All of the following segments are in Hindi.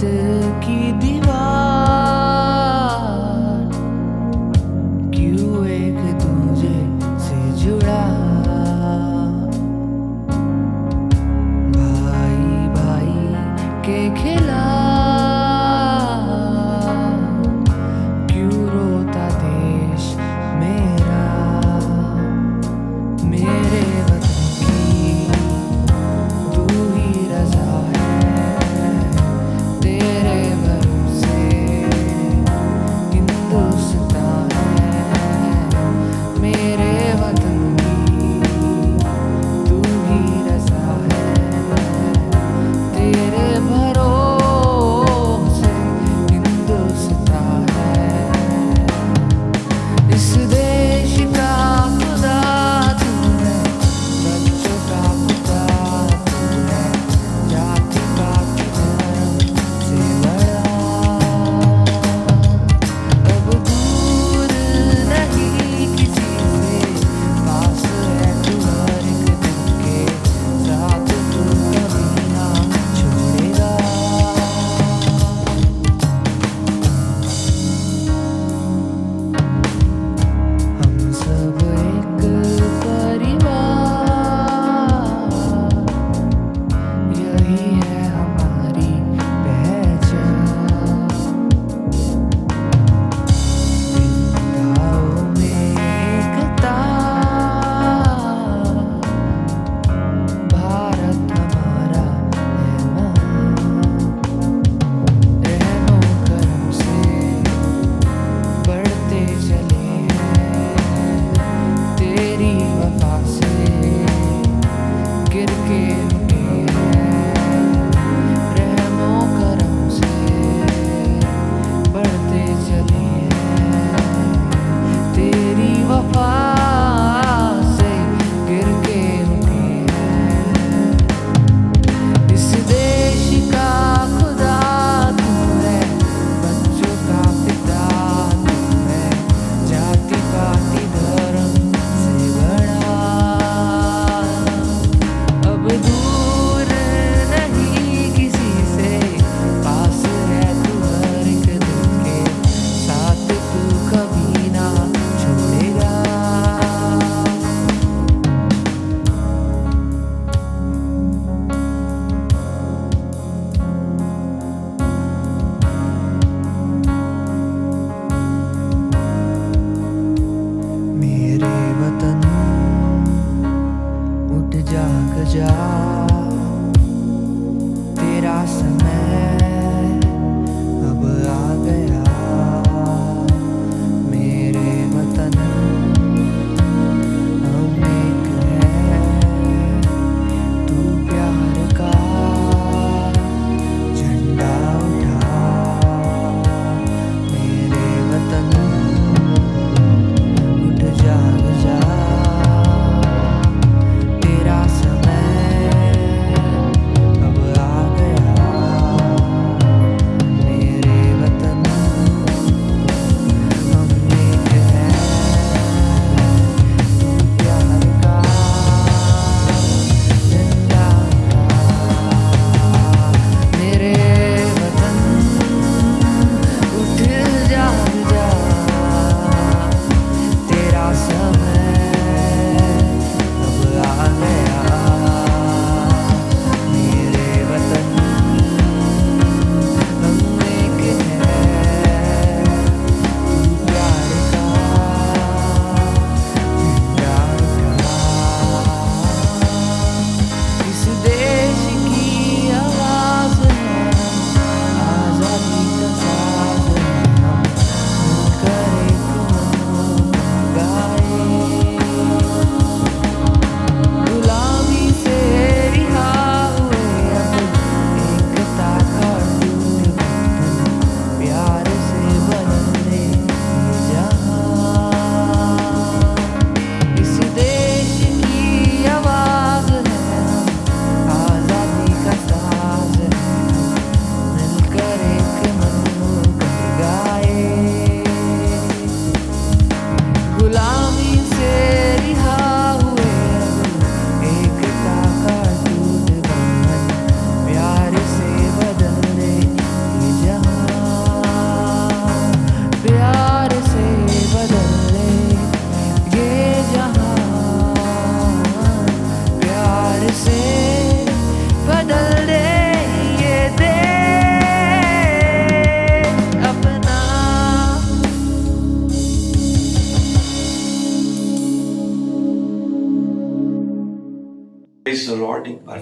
की दीवार क्यों एक दूजे से जुड़ा। भाई भाई के खिलाफ क्यों रोता देश मेरा। मेरे वतन की तू ही रजा है, तेरे भरोसे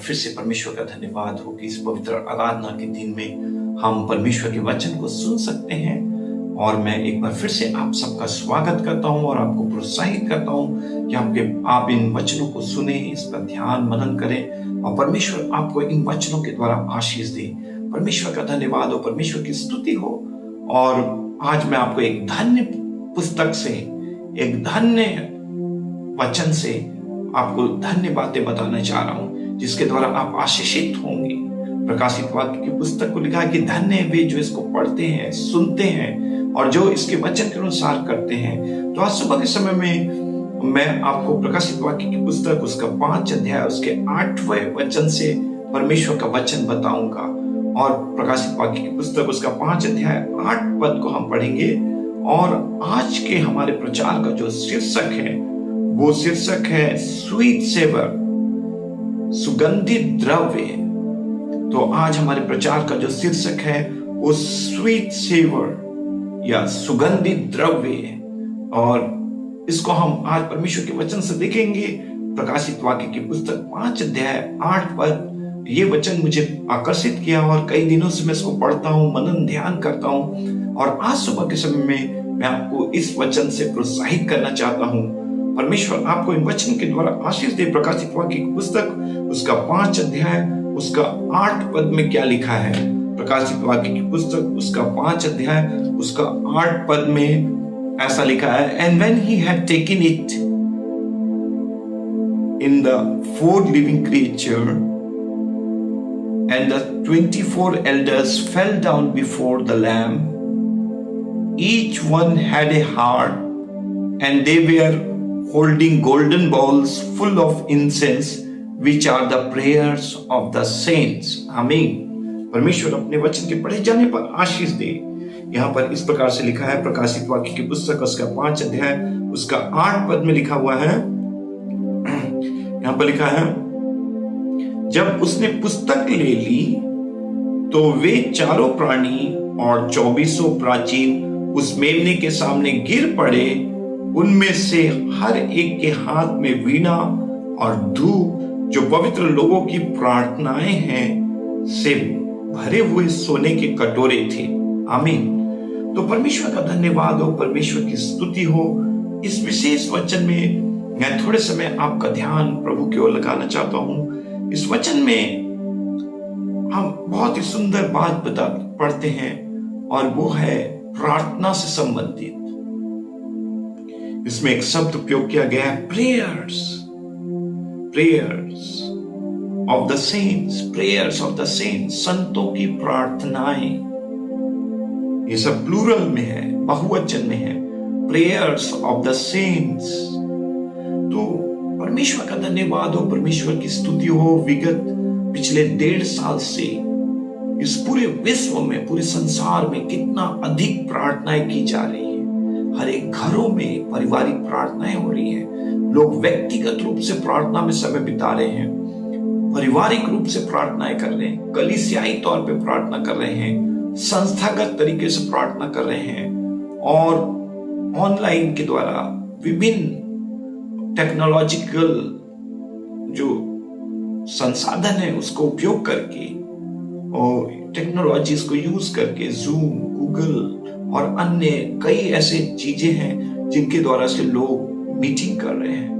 फिर से परमेश्वर का धन्यवाद हो कि इस पवित्र आराधना के दिन में हम परमेश्वर के वचन को सुन सकते हैं। और मैं एक बार फिर से आप सबका स्वागत करता हूं और आपको प्रोत्साहित करता हूं कि आप इन वचनों को सुने, इस पर ध्यान मनन करें और परमेश्वर आपको इन वचनों के द्वारा आशीष दे। परमेश्वर का धन्यवाद हो, परमेश्वर की स्तुति हो। और आज मैं आपको एक धन्य पुस्तक से, एक धन्य वचन से आपको धन्य बातें बताना चाह रहा हूं, जिसके द्वारा आप आशीषित होंगे। प्रकाशित वाक्य की पुस्तक को लिखा है कि धन्य है वे जो इसको पढ़ते हैं, सुनते हैं और जो इसके वचन के अनुसार करते हैं। तो आज सुबह के समय में मैं आपको प्रकाशित वाक्य की पुस्तक उसका 5 अध्याय उसके 8वें वचन से परमेश्वर का वचन बताऊंगा। और प्रकाशित वाक्य की पुस्तक उसका 5 अध्याय 8 पद को हम पढ़ेंगे। और आज के हमारे प्रचार का जो शीर्षक है वो शीर्षक है स्वीट सेवर, सुगंधित द्रव्य। तो आज हमारे प्रचार का जो शीर्षक है वो स्वीट सेवर या सुगंधित द्रव्य। और इसको हम आज परमेश्वर के वचन से देखेंगे। प्रकाशित वाक्य की पुस्तक 5 अध्याय 8 पद, ये वचन मुझे आकर्षित किया और कई दिनों से मैं इसको पढ़ता हूँ, मनन ध्यान करता हूँ। और आज सुबह के समय में मैं आपको इस वचन से प्रोत्साहित करना चाहता हूँ। परमेश्वर आपको इन वचन के द्वारा आशीष दे। प्रकाशित वाक्य की पुस्तक उसका 5 अध्याय उसका 8 पद में क्या लिखा है? प्रकाशित वाक्य की पुस्तक उसका 5 अध्याय उसका 8 पद में ऐसा लिखा है, and when he had taken it in the 4 living creature and the 24 elders fell down before the Lamb, each one had a harp, and they were holding golden bowls full of incense, which are the prayers of the saints. आमीन। परमेश्वर अपने वचन के पढ़े जाने पर आशीष दे। यहाँ पर इस प्रकार से लिखा है, प्रकाशित वाक्य की पुस्तक उसका 5 अध्याय उसका 8 पद में लिखा हुआ है। यहाँ पर लिखा है, जब उसने पुस्तक ले ली तो वे चारों प्राणी और 24 प्राचीन उस मेमने के सामने गिर पड़े। उनमें से हर एक के हाथ में वीणा और धूप, जो पवित्र लोगों की प्रार्थनाएं हैं, से भरे हुए सोने के कटोरे थे। आमीन। तो परमेश्वर का धन्यवाद हो, परमेश्वर की स्तुति हो। इस विशेष वचन में मैं थोड़े समय आपका ध्यान प्रभु की ओर लगाना चाहता हूं। इस वचन में हम बहुत ही सुंदर बात पढ़ते हैं और वो है प्रार्थना से संबंधित। इसमें एक शब्द उपयोग किया गया है, prayers, prayers of the cents, prayers of the cents, संतों की प्रार्थनाएं। ये सब प्लूरल में है, बहुवचन में है, प्रेयर्स ऑफ द सेंट्स। तो परमेश्वर का धन्यवाद हो, परमेश्वर की स्तुति हो। विगत पिछले 1.5 साल से इस पूरे विश्व में, पूरे संसार में कितना अधिक प्रार्थनाएं की जा रही है। हर एक घरों में पारिवारिक प्रार्थनाएं हो रही हैं। लोग व्यक्तिगत रूप से प्रार्थना में समय बिता रहे हैं, पारिवारिक रूप से प्रार्थनाएं कर रहे हैं, कलीसियाई तौर पे प्रार्थना कर रहे हैं, संस्थागत तरीके से प्रार्थना कर रहे हैं और ऑनलाइन के द्वारा विभिन्न टेक्नोलॉजिकल जो संसाधन है उसको उपयोग करके और टेक्नोलॉजीज को यूज करके जूम, गूगल और अन्य कई ऐसे चीजें हैं जिनके द्वारा से लोग मीटिंग कर रहे हैं,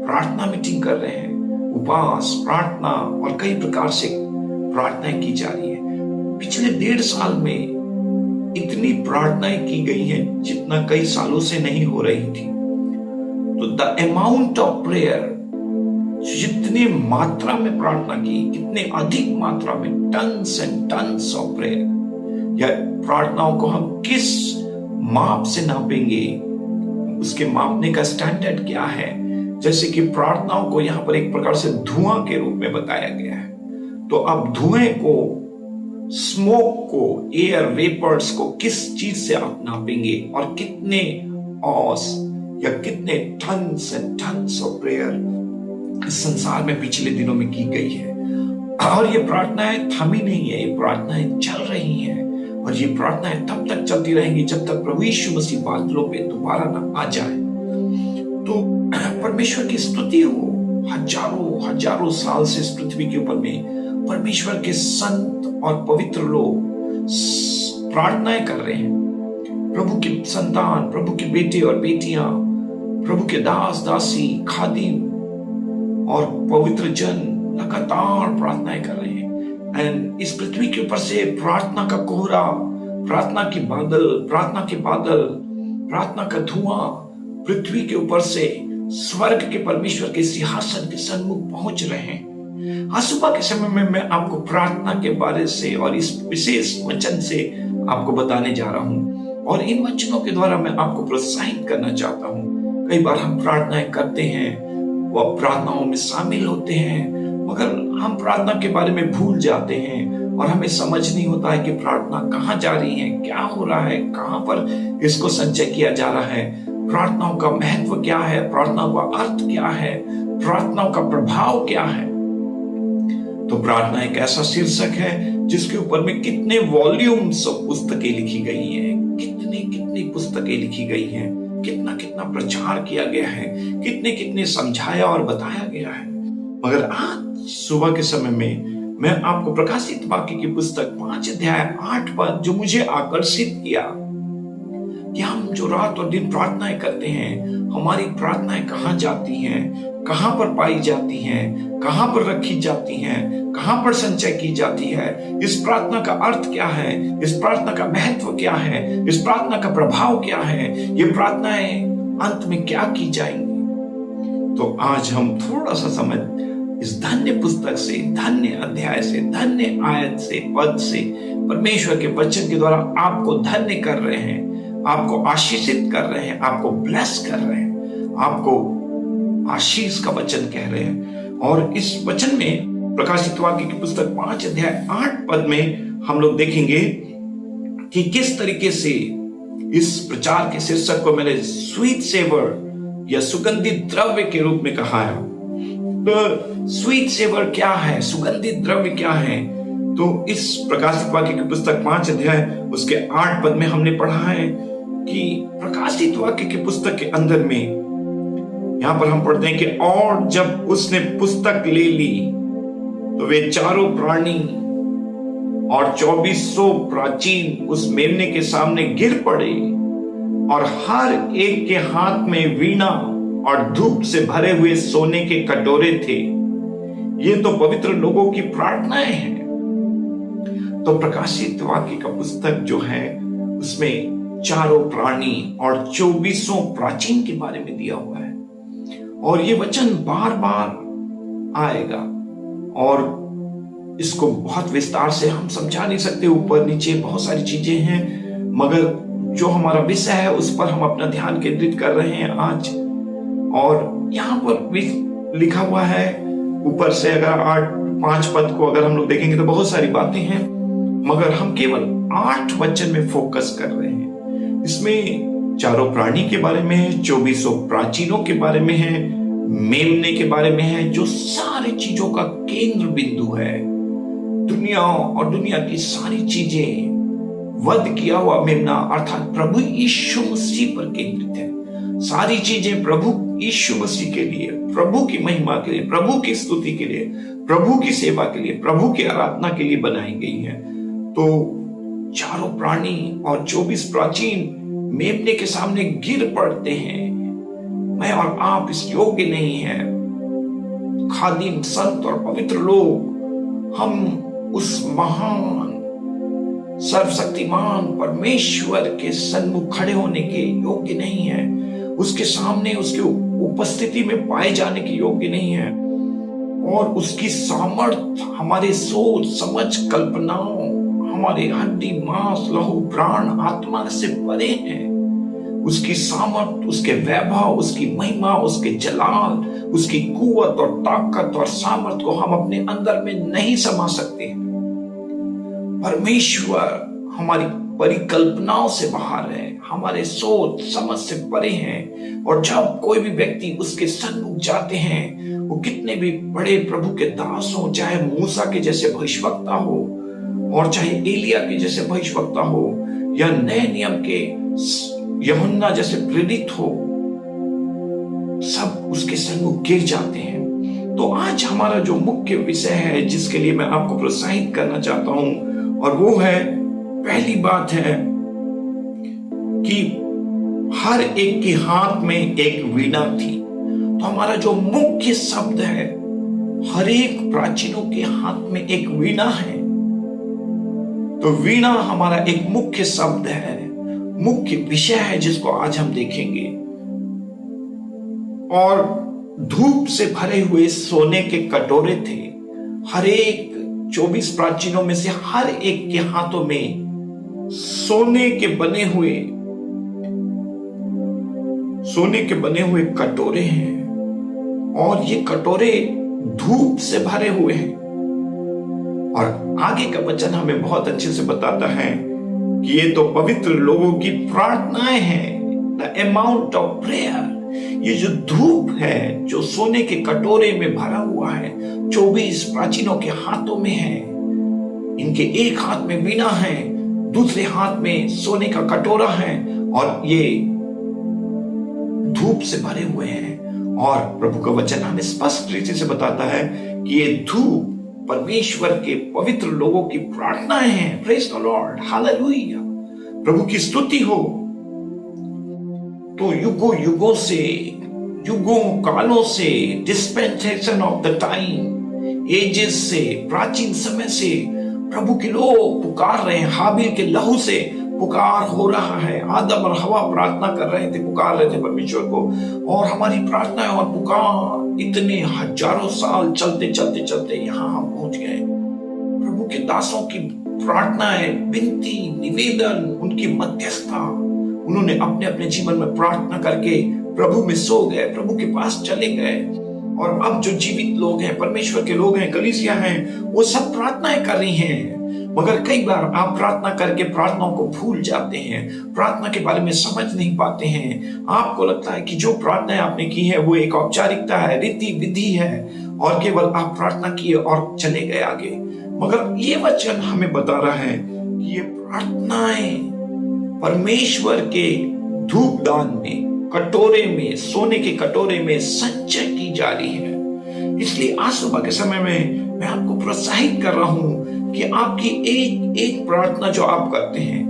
प्रार्थना मीटिंग कर रहे हैं, उपवास, प्रार्थना और कई प्रकार से प्रार्थनाएं की जा रही है। पिछले 1.5 साल में इतनी प्रार्थनाएं की गई हैं जितना कई सालों से नहीं हो रही थी। तो द अमाउंट ऑफ प्रेयर, जितने मात्रा में प्रार्थना की, कितने अधिक मात्रा में, tons and tons of prayer. या प्रार्थनाओं को हम किस माप से नापेंगे, उसके मापने का स्टैंडर्ड क्या है? जैसे कि प्रार्थनाओं को यहाँ पर एक प्रकार से धुआं के रूप में बताया गया है। तो अब धुएं को, स्मोक को, एयर वेपर्स को किस चीज से आप नापेंगे और कितने ऑस या कितने tons and tons of prayer इस संसार में पिछले दिनों में की गई है। और ये प्रार्थनाएं थमी नहीं है, ये प्रार्थनाएं चल रही हैं और ये प्रार्थनाएं तब तक चलती रहेंगी जब तक प्रभु यीशु मसीह बादलों पे दोबारा ना आ जाए। तो परमेश्वर की स्तुति हो, हजारों हजारों साल से इस पृथ्वी के ऊपर में परमेश्वर के संत और पवित्र लोग प्रार्थनाएं कर रहे हैं। प्रभु की संतान, प्रभु के बेटे और बेटियां, प्रभु के दास दासी, खादिम और पवित्र जन लगातार प्रार्थनाएं कर रहे हैं। एंड इस पृथ्वी के ऊपर से प्रार्थना का कोहरा, प्रार्थना के बादल, प्रार्थना का धुआं पृथ्वी के ऊपर से स्वर्ग के परमेश्वर के सिंहासन के सन्मुख पहुंच रहे हैं। आज सुबह के समय में मैं आपको प्रार्थना के बारे से और इस विशेष वचन से आपको बताने जा रहा हूं, और इन वचनों के द्वारा मैं आपको प्रोत्साहित करना चाहता हूं। कई बार हम प्रार्थनाएं करते हैं, वो प्रार्थनाओं में शामिल होते हैं, मगर हम प्रार्थना के बारे में भूल जाते हैं और हमें समझ नहीं होता है कि प्रार्थना कहाँ जा रही है, क्या हो रहा है, कहाँ पर इसको संचय किया जा रहा है, प्रार्थनाओं का महत्व क्या है, प्रार्थनाओं का अर्थ क्या है, प्रार्थनाओं का प्रभाव क्या है। तो प्रार्थना एक ऐसा शीर्षक है जिसके ऊपर में कितने वॉल्यूम्स पुस्तकें लिखी गई हैं, कितनी पुस्तकें लिखी गई हैं, कितना प्रचार किया गया है, कितने समझाया और बताया गया है। मगर आज सुबह के समय में मैं आपको प्रकाशित वाक्य की पुस्तक 5 अध्याय 8 पद जो मुझे आकर्षित किया कि हम जो रात और दिन प्रार्थनाएं करते हैं, हमारी प्रार्थनाएं कहाँ जाती हैं, कहाँ पर पाई जाती हैं, कहाँ पर रखी जाती हैं, कहाँ पर संचय की जाती है, इस प्रार्थना का अर्थ क्या है, इस प्रार्थना का महत्व क्या है, इस प्रार्थना का प्रभाव क्या है, ये प्रार्थनाएं अंत में क्या की जाएंगी। तो आज हम थोड़ा सा समय इस धन्य पुस्तक से, धन्य अध्याय से, धन्य आयत से, पद से, परमेश्वर के वचन के द्वारा आपको धन्य कर रहे हैं, आपको आशीषित कर रहे हैं, आपको ब्लेस कर रहे हैं, आपको आशीष का वचन कह रहे हैं। और इस वचन में प्रकाशित वाक्य की पुस्तक 5 अध्याय 8 पद में हम लोग देखेंगे कि किस तरीके से इस प्रचार के शीर्षक को मैंने स्वीट सेवर या सुगंधित द्रव्य के रूप में कहा है। तो स्वीट सेवर क्या है, सुगंधित द्रव्य क्या है? तो इस प्रकाशित वाक्य की पुस्तक 5 अध्याय उसके 8 पद में हमने पढ़ा है कि प्रकाशित वाक्य की पुस्तक के अंदर में यहां पर हम पढ़ते हैं कि और जब उसने पुस्तक ले ली तो वे चारों प्राणी और 2400 प्राचीन उस मेमने के सामने गिर पड़े, और हर एक के हाथ में वीणा और धूप से भरे हुए सोने के कटोरे थे। ये तो पवित्र लोगों की प्रार्थनाएं हैं। तो प्रकाशित वाक्य का पुस्तक जो है उसमें चारों प्राणी और 2400 प्राचीन के बारे में दिया हुआ है, और ये वचन बार बार आएगा, और इसको बहुत विस्तार से हम समझा नहीं सकते, ऊपर नीचे बहुत सारी चीजें हैं, मगर जो हमारा विषय है उस पर हम अपना ध्यान केंद्रित कर रहे हैं आज। और यहाँ पर भी लिखा हुआ है ऊपर से, अगर 5 पद को अगर हम लोग देखेंगे तो बहुत सारी बातें हैं, मगर हम केवल 8 वचन में फोकस कर रहे हैं। इसमें चारों प्राणी के बारे में है, 2400 प्राचीनों के बारे में है, मेमने के बारे में है, जो सारी चीजों का केंद्र बिंदु है। दुनिया और दुनिया की सारी चीजें वध किया हुआ मेमना अर्थात प्रभु यीशु मसीह पर केंद्रित है। सारी चीजें प्रभु यीशु मसीह के लिए, प्रभु की महिमा के लिए, प्रभु की स्तुति के लिए, प्रभु की सेवा के लिए, प्रभु की आराधना के लिए बनाई गई है। तो चारों प्राणी और 24 प्राचीन मेमने के सामने गिर पड़ते हैं। मैं और आप इस योग्य नहीं है। खादिम, संत और पवित्र लोग हम उस महान सर्वशक्तिमान परमेश्वर के सन्मुख खड़े होने के योग्य नहीं है, उसके सामने उसके उपस्थिति में पाए जाने के योग्य नहीं है, और उसकी सामर्थ हमारे सोच समझ कल्पनाओं, हमारे हड्डी मांस लहू प्राण आत्मा से परे हैं। उसकी सामर्थ, उसके वैभव, उसकी महिमा, उसके जलाल, उसकी कुवत और ताकत और सामर्थ को हम अपने अंदर में नहीं समा सकते। परमेश्वर हमारी परिकल्पनाओं से बाहर है, हमारे सोच समझ से परे हैं, और जब कोई भी व्यक्ति उसके सन्मुख जाते हैं, वो कितने भी बड़े प्रभु के दास हो, चाहे मूसा के जैसे भविष्यवक्ता हो, और चाहे एलिया के जैसे भविष्यवक्ता हो, या नए नियम के यूहन्ना जैसे प्रेरित हो, सब उसके सन्मुख गिर जाते हैं। तो आज हमारा जो मुख्य विषय है जिसके लिए मैं आपको प्रोत्साहित करना चाहता हूं, और वो है, पहली बात है कि हर एक के हाथ में एक वीणा थी। तो हमारा जो मुख्य शब्द है, हर एक प्राचीनों के हाथ में एक वीणा है। तो वीणा हमारा एक मुख्य शब्द है, मुख्य विषय है जिसको आज हम देखेंगे। और धूप से भरे हुए सोने के कटोरे थे। हर एक 24 प्राचीनों में से हर एक के हाथों में सोने के बने हुए कटोरे हैं, और ये कटोरे धूप से भरे हुए हैं। और आगे का वचन हमें बहुत अच्छे से बताता है कि ये तो पवित्र लोगों की प्रार्थनाएं हैं, द अमाउंट ऑफ प्रेयर। ये जो धूप है जो सोने के कटोरे में भरा हुआ है, 24 प्राचीनों के हाथों में है। इनके एक हाथ में वीणा है, दूसरे हाथ में सोने का कटोरा है, और ये धूप से भरे हुए हैं। और प्रभु का वचन हमें स्पष्ट रीति से बताता है कि ये धूप परमेश्वर के पवित्र लोगों की प्रार्थनाएं हैं। प्रेज द लॉर्ड, हालेलुया, प्रभु की स्तुति हो। तो युगों से, युगों कालों से, dispensation of the time, ages से, प्राचीन समय से प्रभु के लोग पुकार रहे हैं। हाबिल के लहू से पुकार हो रहा है। आदम और हवा प्रार्थना कर रहे थे, पुकार रहे थे परमेश्वर को। और हमारी प्रार्थना और पुकार इतने हजारों साल चलते चलते चलते यहां हम पहुंच गए। प्रभु के दासों की प्रार्थनाएं, विनती, निवेदन, उनकी मध्यस्थता, उन्होंने अपने अपने जीवन में प्रार्थना करके प्रभु में सो गए, प्रभु के पास चले गए। और अब जो जीवित लोग हैं, परमेश्वर के लोग हैं, कलीसिया हैं, वो सब प्रार्थनाएं कर रही हैं। मगर कई बार आप प्रार्थना करके प्रार्थनाओं को भूल जाते हैं, प्रार्थना के बारे में समझ नहीं पाते हैं। आपको लगता है कि जो प्रार्थनाएं आपने की है वो एक औपचारिकता है, रीति विधि है, और केवल आप प्रार्थना किए और चले गए आगे। मगर ये वचन हमें बता रहा है कि ये प्रार्थनाएं परमेश्वर के धूपदान में, कटोरे में, सोने के कटोरे में संचय की जा रही है। इसलिए आज सुबह के समय में मैं आपको प्रोत्साहित कर रहा हूं कि आपकी एक एक प्रार्थना जो आप करते हैं,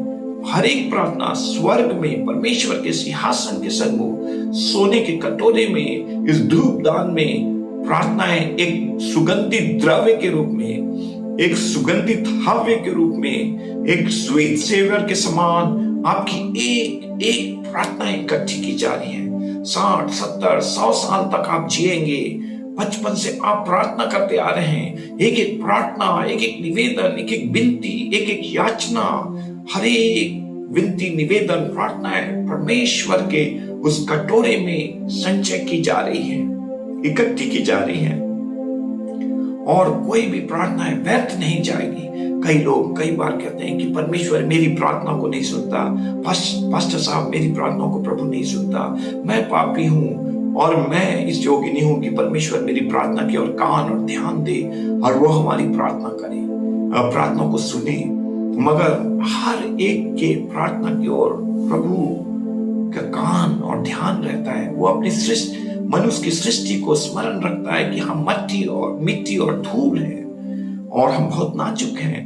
हर एक प्रार्थना स्वर्ग में परमेश्वर के सिंहासन के सन्मुख सोने के कटोरे में, इस धूपदान में प्रार्थनाएं एक सुगंधित द्रव्य के रूप में, एक सुगंधित हव्य के रूप में, एक स्वीट सेवर के समान आपकी एक एक प्रार्थना इकट्ठी की जा रही है। 60, 70, 100 साल तक आप जिएंगे। बचपन से आप प्रार्थना करते आ रहे हैं। एक एक प्रार्थना, एक एक निवेदन, एक एक विनती, एक एक याचना, हर एक विनती, निवेदन, प्रार्थनाएं परमेश्वर के उस कटोरे में संचय की जा रही है, इकट्ठी की जा रही है, और कोई भी प्रार्थना व्यर्थ नहीं जाएगी। कई लोग कई बार कहते हैं कि परमेश्वर मेरी प्रार्थना को नहीं सुनता, पास्टर साहब मेरी प्रार्थना को प्रभु नहीं सुनता, मैं पापी हूं और मैं इस योग्य नहीं हूं कि परमेश्वर मेरी प्रार्थना की ओर कान और ध्यान दे और वो हमारी प्रार्थना करे, प्रार्थना को सुने। मगर हर एक के प्रार्थना की ओर प्रभु का कान और ध्यान रहता है। वो अपनी सृष्टि, मनुष्य की सृष्टि को स्मरण रखता है कि हम मिट्टी और धूल है, और हम बहुत नाजुक हैं।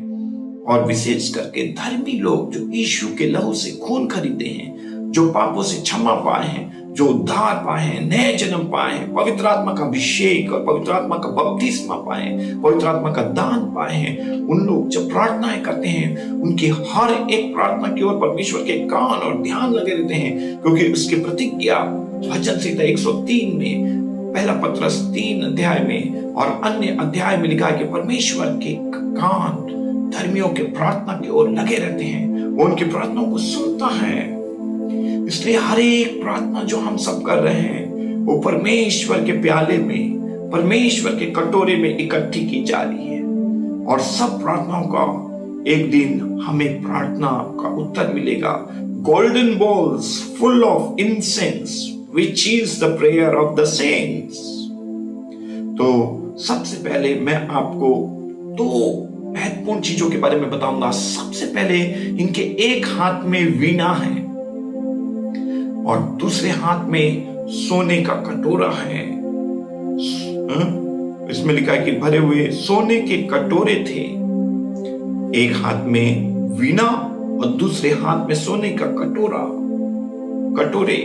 और विशेष करके धर्मी लोग जो यीशु के लहू से खून खरीदे हैं, जो पापों से क्षमा पाए हैं, जो उद्धार पाए हैं, नए जन्म पाए हैं, पवित्र आत्मा का अभिषेक और पवित्र आत्मा का बपतिस्मा पाए हैं, पवित्र आत्मा का दान पाए हैं, उन लोग जब प्रार्थनाएं करते हैं, उनकी हर एक प्रार्थना की ओर परमेश्वर के कान और ध्यान लगे रहते हैं। क्योंकि उसकी प्रतिज्ञा भजन संहिता 103 में, पहला पत्रस 3 अध्याय में और अन्य अध्याय में लिखा है कि परमेश्वर के कान धर्मियों के प्रार्थना की ओर लगे रहते हैं, वो उनकी प्रार्थनाओं को सुनता है। इसलिए हर एक प्रार्थना जो हम सब कर रहे हैं वो परमेश्वर के प्याले में, परमेश्वर के कटोरे में इकट्ठी की जा रही है। और सब प्रार्थनाओं का एक दिन हमें प्रार्थना का उत्तर मिलेगा। Golden balls full of incense which is the prayer of the saints। तो सबसे पहले मैं आपको दो महत्वपूर्ण चीजों के बारे में बताऊंगा। सबसे पहले इनके एक हाथ में वीणा है और दूसरे हाथ में सोने का कटोरा है। इसमें लिखा है कि भरे हुए सोने के कटोरे थे, एक हाथ में वीणा और दूसरे हाथ में सोने का कटोरे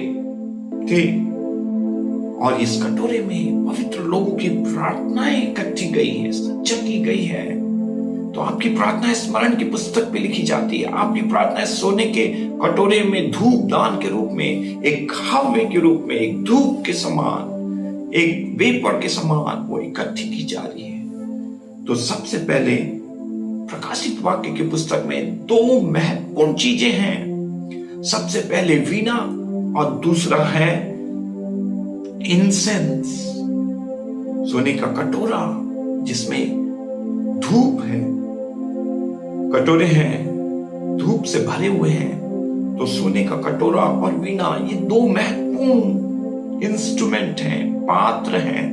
थे, और इस कटोरे में पवित्र लोगों की प्रार्थनाएं इकट्ठी गई हैं, संचय की गई है। तो आपकी प्रार्थनाएं स्मरण की पुस्तक में लिखी जाती है। आपकी प्रार्थनाएं सोने के कटोरे में धूप दान के रूप में, एक हव्य के रूप में, एक धूप के समान, एक वेपर के समान वो इकट्ठी की जा रही है। तो सबसे पहले प्रकाशित वाक्य की पुस्तक में दो महत्वपूर्ण चीजें हैं। सबसे पहले वीणा और दूसरा है इंसेंस, सोने का कटोरा जिसमें धूप है, कटोरे हैं धूप से भरे हुए हैं। तो सोने का कटोरा और वीणा ये दो महत्वपूर्ण इंस्ट्रूमेंट हैं, पात्र हैं,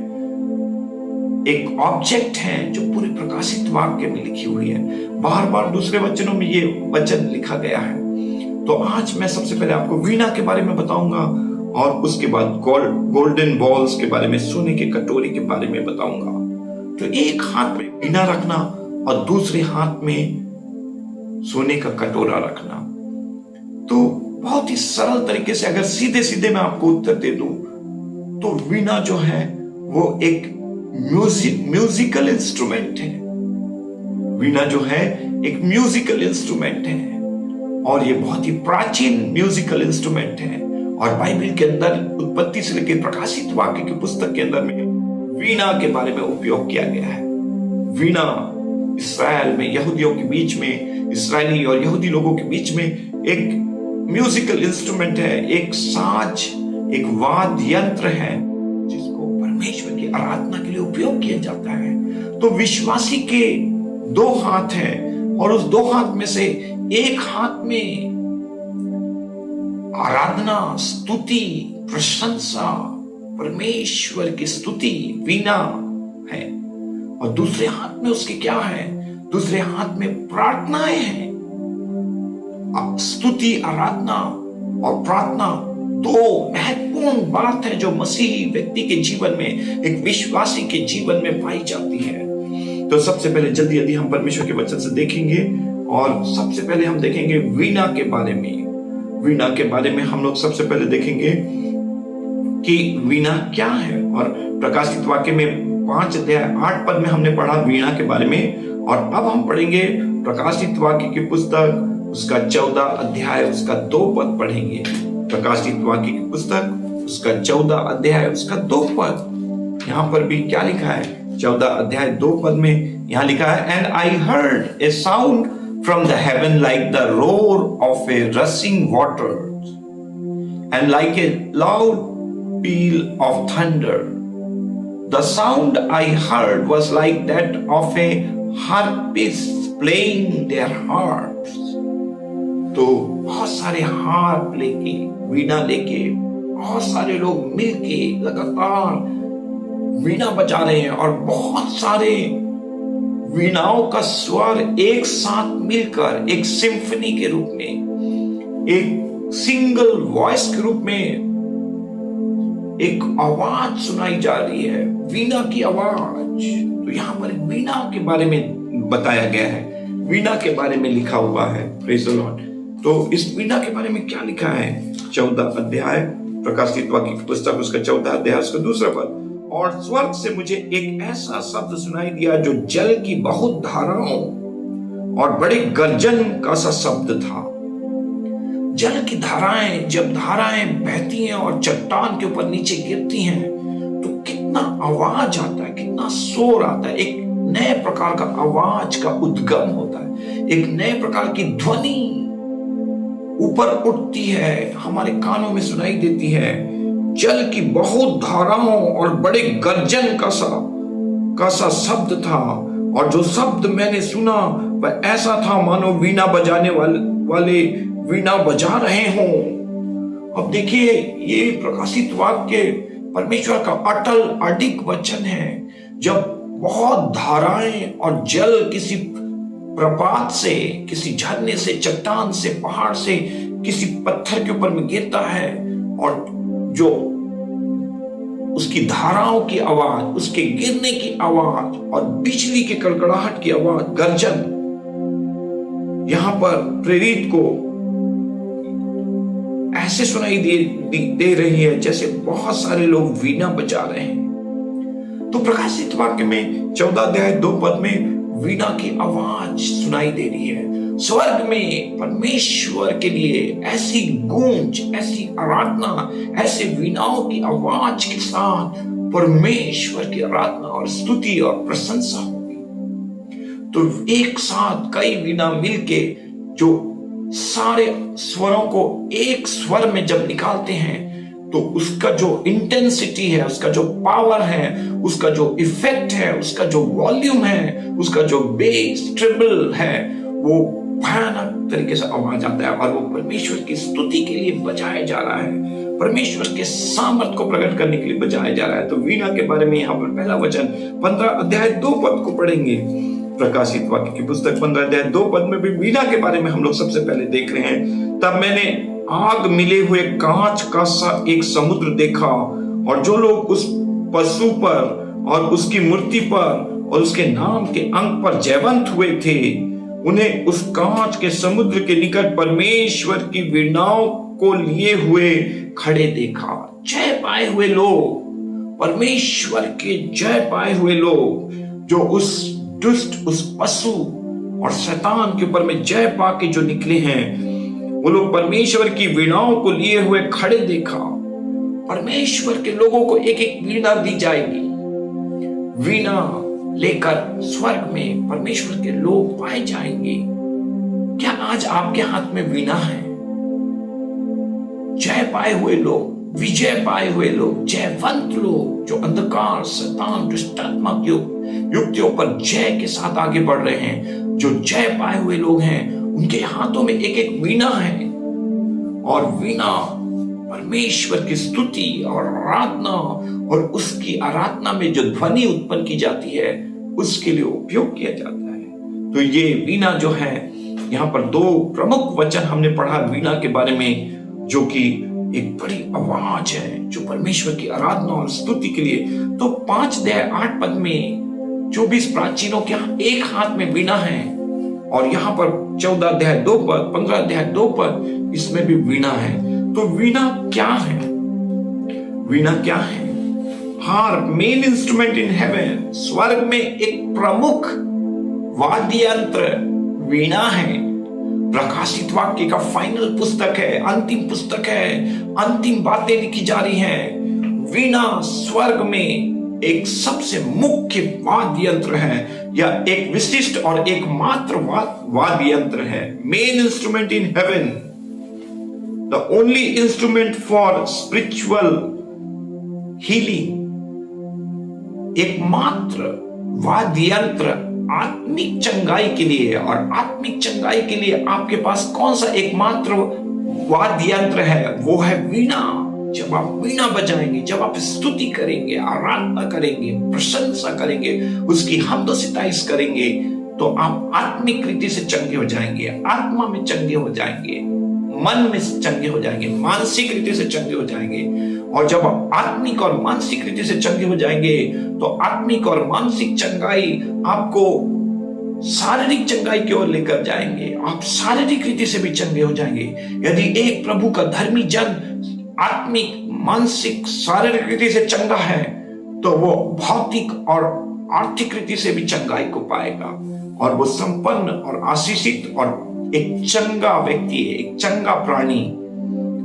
एक ऑब्जेक्ट है जो पूरे प्रकाशित वाक्य में लिखी हुई है। बार बार दूसरे वचनों में ये वचन लिखा गया है। तो आज मैं सबसे पहले आपको वीणा के बारे में बताऊंगा और उसके बाद गोल्डन बॉल्स के बारे में, सोने के कटोरे के बारे में बताऊंगा। तो एक हाथ में वीणा रखना और दूसरे हाथ में सोने का कटोरा रखना। तो बहुत ही सरल तरीके से अगर सीधे सीधे मैं आपको उत्तर दे दूं तो वीणा जो है वो एक म्यूजिकल इंस्ट्रूमेंट है। वीणा जो है एक म्यूजिकल इंस्ट्रूमेंट है और ये बहुत ही प्राचीन म्यूजिकल इंस्ट्रूमेंट है। और बाइबल के अंदर उत्पत्ति से लेकर प्रकाशित वाक्य की पुस्तक के अंदर में वीणा के बारे में उपयोग किया गया है। वीणा इस्राएल में, यहूदियों के बीच में, इस्राएली और यहूदी लोगों के बीच में एक म्यूजिकल इंस्ट्रूमेंट है, एक साज, एक वाद्य यंत्र है जिसको परमेश्वर की आराधना के लिए उपयोग किया जाता है। तो विश्वासी के दो हाथ हैं और उस दो हाथ में से एक हाथ में आराधना, स्तुति, प्रशंसा, परमेश्वर की स्तुति, वीणा है, और दूसरे हाथ में उसके क्या है? दूसरे हाथ में प्रार्थनाएं हैं। स्तुति, आराधना और प्रार्थना दो महत्वपूर्ण बात है जो मसीही व्यक्ति के जीवन में, एक विश्वासी के जीवन में पाई जाती है। तो सबसे पहले जल्दी हम परमेश्वर के वचन से देखेंगे और सबसे पहले हम देखेंगे वीणा के बारे में। वीणा के बारे में हम लोग सबसे पहले देखेंगे कि वीणा क्या है। और प्रकाशित वाक्य में 5 अध्याय 8 पद में हमने पढ़ा वीणा के बारे में, और अब हम पढ़ेंगे प्रकाशित वाक्य की पुस्तक उसका 14 अध्याय उसका 2 पद पढ़ेंगे। प्रकाशित वाक्य की पुस्तक उसका 14 अध्याय उसका 2 पद। यहां पर भी क्या लिखा है? 14 अध्याय 2 पद में यहां लिखा है, and I heard a sound from the heaven like the roar of a rushing waters and like a loud peal of thunder. The sound I heard was like that of a harpist playing their harps. तो बहुत सारे हार्प लेके, वीणा लेके, बहुत सारे लोग मिलके लगातार वीणा बजा रहे हैं और बहुत सारे वीणाओं का स्वर एक साथ मिलकर एक सिम्फनी के रूप में, एक सिंगल वॉइस के रूप में एक आवाज सुनाई जा रही है, वीणा की आवाज। तो यहां पर वीणा के बारे में बताया गया है, वीणा के बारे में लिखा हुआ है। Praise the Lord. तो इस वीणा के बारे में क्या लिखा है? 14 अध्याय प्रकाशित वाक्य की पुस्तक उसका 14 अध्याय उसका 2 पद, और स्वर्ग से मुझे एक ऐसा शब्द सुनाई दिया जो जल की बहुत धाराओं और बड़े गर्जन का सा शब्द था। जल की धाराएं, जब धाराएं बहती हैं और चट्टान के ऊपर नीचे गिरती हैं तो कितना आवाज आता है, कितना शोर आता है, एक नए प्रकार का आवाज का उद्गम होता है, एक नए प्रकार की ध्वनि ऊपर उठती है, हमारे कानों में सुनाई देती है। जल की बहुत धाराओं और बड़े गर्जन का सा शब्द था, और जो शब्द मैंने सुना वह ऐसा था मानो वीणा बजाने वाले वीणा बजा रहे हों। अब देखिए, ये प्रकाशित वाक्य परमेश्वर का अटल अडिग वचन है। जब बहुत धाराएं और जल किसी प्रपात से, किसी झरने से, चट्टान से, पहाड़ से, किसी पत्थर के ऊपर में गिरता है और जो उसकी धाराओं की आवाज, उसके गिरने की आवाज और बिजली के कड़कड़ाहट की आवाज, गर्जन यहां पर प्रेरित को ऐसे सुनाई दे रही है जैसे बहुत सारे लोग वीणा बजा रहे हैं। तो प्रकाशित वाक्य में 14 अध्याय 2 पद में वीणा की आवाज सुनाई दे रही है। स्वर्ग में परमेश्वर के लिए ऐसी गूंज, ऐसी आराधना, ऐसे वीणाओं की आवाज के साथ परमेश्वर की आराधना और स्तुति और प्रशंसा होगी। तो एक साथ कई वीणा मिलके जो सारे स्वरों को एक स्वर में जब निकालते हैं तो उसका जो इंटेंसिटी है, उसका जो पावर है, उसका जो इफेक्ट है, उसका जो वॉल्यूम है, उसका जो बेस ट्रिबल है, वो भयानक तरीके से आवाज आता है और वो परमेश्वर की स्तुति के लिए बजाया जा रहा है, परमेश्वर के सामर्थ को प्रकट करने के लिए बजाया जा रहा है। तो वीणा के बारे में यहाँ पर पहला वचन 15 अध्याय 2 पद को पढ़ेंगे। प्रकाशित वाक्य की पुस्तक 15 अध्याय 2 पद में भी वीणा के बारे में हम लोग सबसे पहले देख रहे हैं। तब मैंने आग मिले हुए कांच का सा एक समुद्र देखा और जो लोग उस पशु पर और उसकी मूर्ति पर और उसके नाम के अंक पर जयवंत हुए थे, उन्हें उस कांच के समुद्र के निकट परमेश्वर की वीणाओं को लिए हुए खड़े देखा। जय पाए हुए लोग, परमेश्वर के जय पाए हुए लोग, जो उस दुष्ट, उस पशु और शैतान के ऊपर में जय पाके जो निकले हैं, वो लोग परमेश्वर की वीणाओं को लिए हुए खड़े देखा। परमेश्वर के लोगों को एक एक वीणा दी जाएगी। वीणा लेकर स्वर्ग में परमेश्वर के लोग पाए जाएंगे। क्या आज आपके हाथ में वीणा है? जय पाए हुए लोग, विजय पाए हुए लोग, जयवंत लोग, जो अंधकार, शैतान, दुष्टात्मा की युक्तियों पर जय के साथ आगे बढ़ रहे हैं, जो जय पाए हुए लोग हैं, उनके हाथों में एक एक वीणा है और वीणा परमेश्वर की स्तुति और आराधना और उसकी आराधना में जो ध्वनि उत्पन्न की जाती है उसके लिए उपयोग किया जाता है। तो ये वीणा जो है, यहाँ पर 2 प्रमुख वचन हमने पढ़ा वीणा के बारे में, जो कि एक बड़ी आवाज है जो परमेश्वर की आराधना और स्तुति के लिए। तो 5 अध्याय 8 पद में 24 प्राचीनों के एक हाथ में वीणा है और यहाँ पर 14 अध्याय 2 पद, 15 अध्याय 2 पद, इसमें भी वीणा है। तो वीणा क्या है? वीणा क्या है? Harp, main instrument in heaven. स्वर्ग में एक प्रमुख वाद्य यंत्र वीणा है। प्रकाशित वाक्य का फाइनल पुस्तक है, अंतिम पुस्तक है, अंतिम बातें लिखी जा रही हैं। वीणा स्वर्ग में एक सबसे मुख्य वाद्य यंत्र है, या एक विशिष्ट और एकमात्र वाद्य यंत्र है। Main instrument in heaven, the only instrument for spiritual healing. एकमात्र वाद्य यंत्र आत्मिक चंगाई के लिए। और आत्मिक चंगाई के लिए आपके पास कौन सा एकमात्र वाद्य यंत्र है? वो है वीणा। जब आप वीणा बजाएंगे, जब आप स्तुति करेंगे, आराधना करेंगे, प्रशंसा करेंगे, उसकी हमदो सिताइश करेंगे, तो आप आत्मिक रीति से चंगे हो जाएंगे, आत्मा में चंगे हो जाएंगे, मन में चंगे हो जाएंगे, मानसिक रीति से चंगे हो जाएंगे। और जब आप आत्मिक और मानसिक रीति से चंगे हो जाएंगे तो आत्मिक और मानसिक चंगाई आपको शारीरिक चंगाई की ओर लेकर जाएंगे। आप शारीरिक रीति से भी चंगे हो जाएंगे। यदि एक प्रभु का धर्मी जन आत्मिक, मानसिक, शारीरिक रीति से चंगा है तो वो भौतिक और आर्थिक रीति से भी चंगाई को पाएगा और वो संपन्न और आशीषित और एक चंगा व्यक्ति है, एक चंगा प्राणी,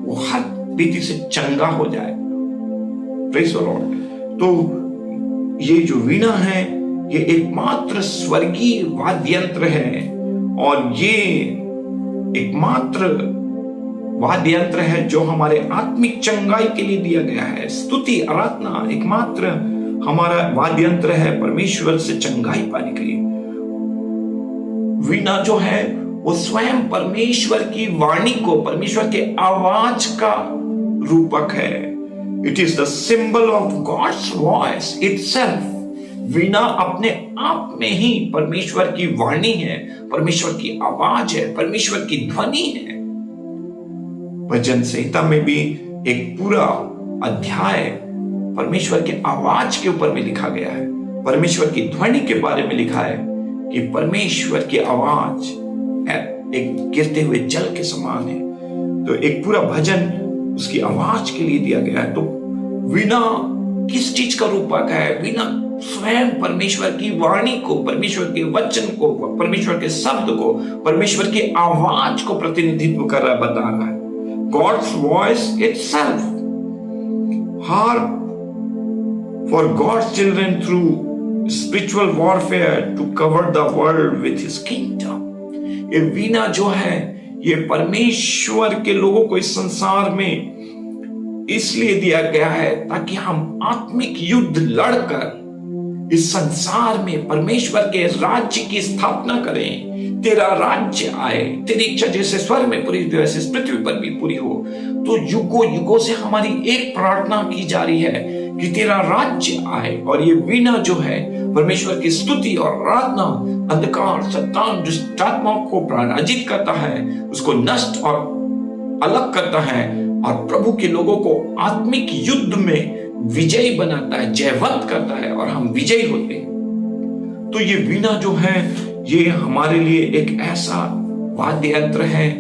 वो हर रीति से चंगा हो जाएगा। Praise the Lord. तो ये जो वीणा है, ये एकमात्र स्वर्गीय वाद्य यंत्र है और ये एकमात्र वाद्य यंत्र है जो हमारे आत्मिक चंगाई के लिए दिया गया है। स्तुति, आराधना एकमात्र हमारा वाद्य यंत्र है परमेश्वर से चंगाई पाने के लिए। वीणा जो है वो स्वयं परमेश्वर की वाणी को, परमेश्वर के आवाज का रूपक है। It is the symbol of god's voice itself. वीणा अपने आप में ही परमेश्वर की वाणी है, परमेश्वर की आवाज है, परमेश्वर की ध्वनि है। भजन संहिता में भी एक पूरा अध्याय परमेश्वर के आवाज के ऊपर में लिखा गया है, परमेश्वर की ध्वनि के बारे में लिखा है कि परमेश्वर की आवाज एक गिरते हुए जल के समान है। तो एक पूरा भजन उसकी आवाज के लिए दिया गया है। तो वीणा किस चीज का रूपक है? वीणा स्वयं परमेश्वर की वाणी को, परमेश्वर के वचन को, परमेश्वर के शब्द को, परमेश्वर की आवाज को प्रतिनिधित्व कर रहा है, बता रहा है। God's voice itself. Harp for God's children through spiritual warfare to cover the world with His kingdom. ये वीणा जो है, ये परमेश्वर के लोगों को इस संसार में इसलिए दिया गया है ताकि हम आत्मिक युद्ध लड़कर इस संसार में परमेश्वर के राज्य की स्थापना करें। तेरा राज्य आए, तेरी इच्छा जैसे स्वर्ग में पूरी वैसे इस पृथ्वी पर भी पूरी हो। तो युगों युगों से हमारी एक प्रार्थना की जा रही है कि तेरा राज्य आए। और ये वीणा जो है परमेश्वर की स्तुति और आराधना अंधकार, शैतान, दुष्ट आत्माओं को पराजित करता है, उसको नष्ट और अलग करता है और प्रभु के लोगों को आत्मिक युद्ध में विजयी बनाता है, जयवंत करता है और हम विजयी होते हैं। तो ये वीणा जो है ये हमारे लिए एक ऐसा वाद्य यंत्र है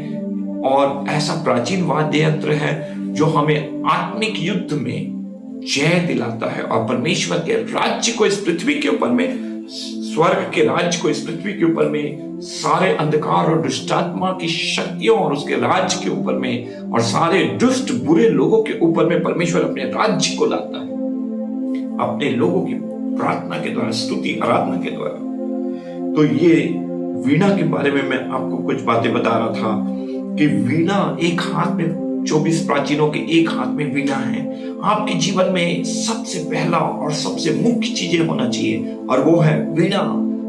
और ऐसा प्राचीन वाद्य यंत्र है जो हमें आत्मिक युद्ध में जय दिलाता है और परमेश्वर के राज्य को इस पृथ्वी के ऊपर में, स्वर्ग के राज्य को इस पृथ्वी के ऊपर में, सारे अंधकार और दुष्टात्मा की शक्तियों और उसके राज्य के ऊपर में और सारे दुष्ट बुरे लोगों के ऊपर में परमेश्वर अपने राज्य को लाता है अपने लोगों की प्रार्थना के द्वारा, स्तुति आराधना के द्वारा। तो ये वीणा के बारे में मैं आपको कुछ बातें बता रहा था कि वीणा एक हाथ में, 24 प्राचीनों के एक हाथ में वीणा है। आपके जीवन में सबसे पहला और सबसे मुख्य चीजें होना चाहिए और वो है वीणा।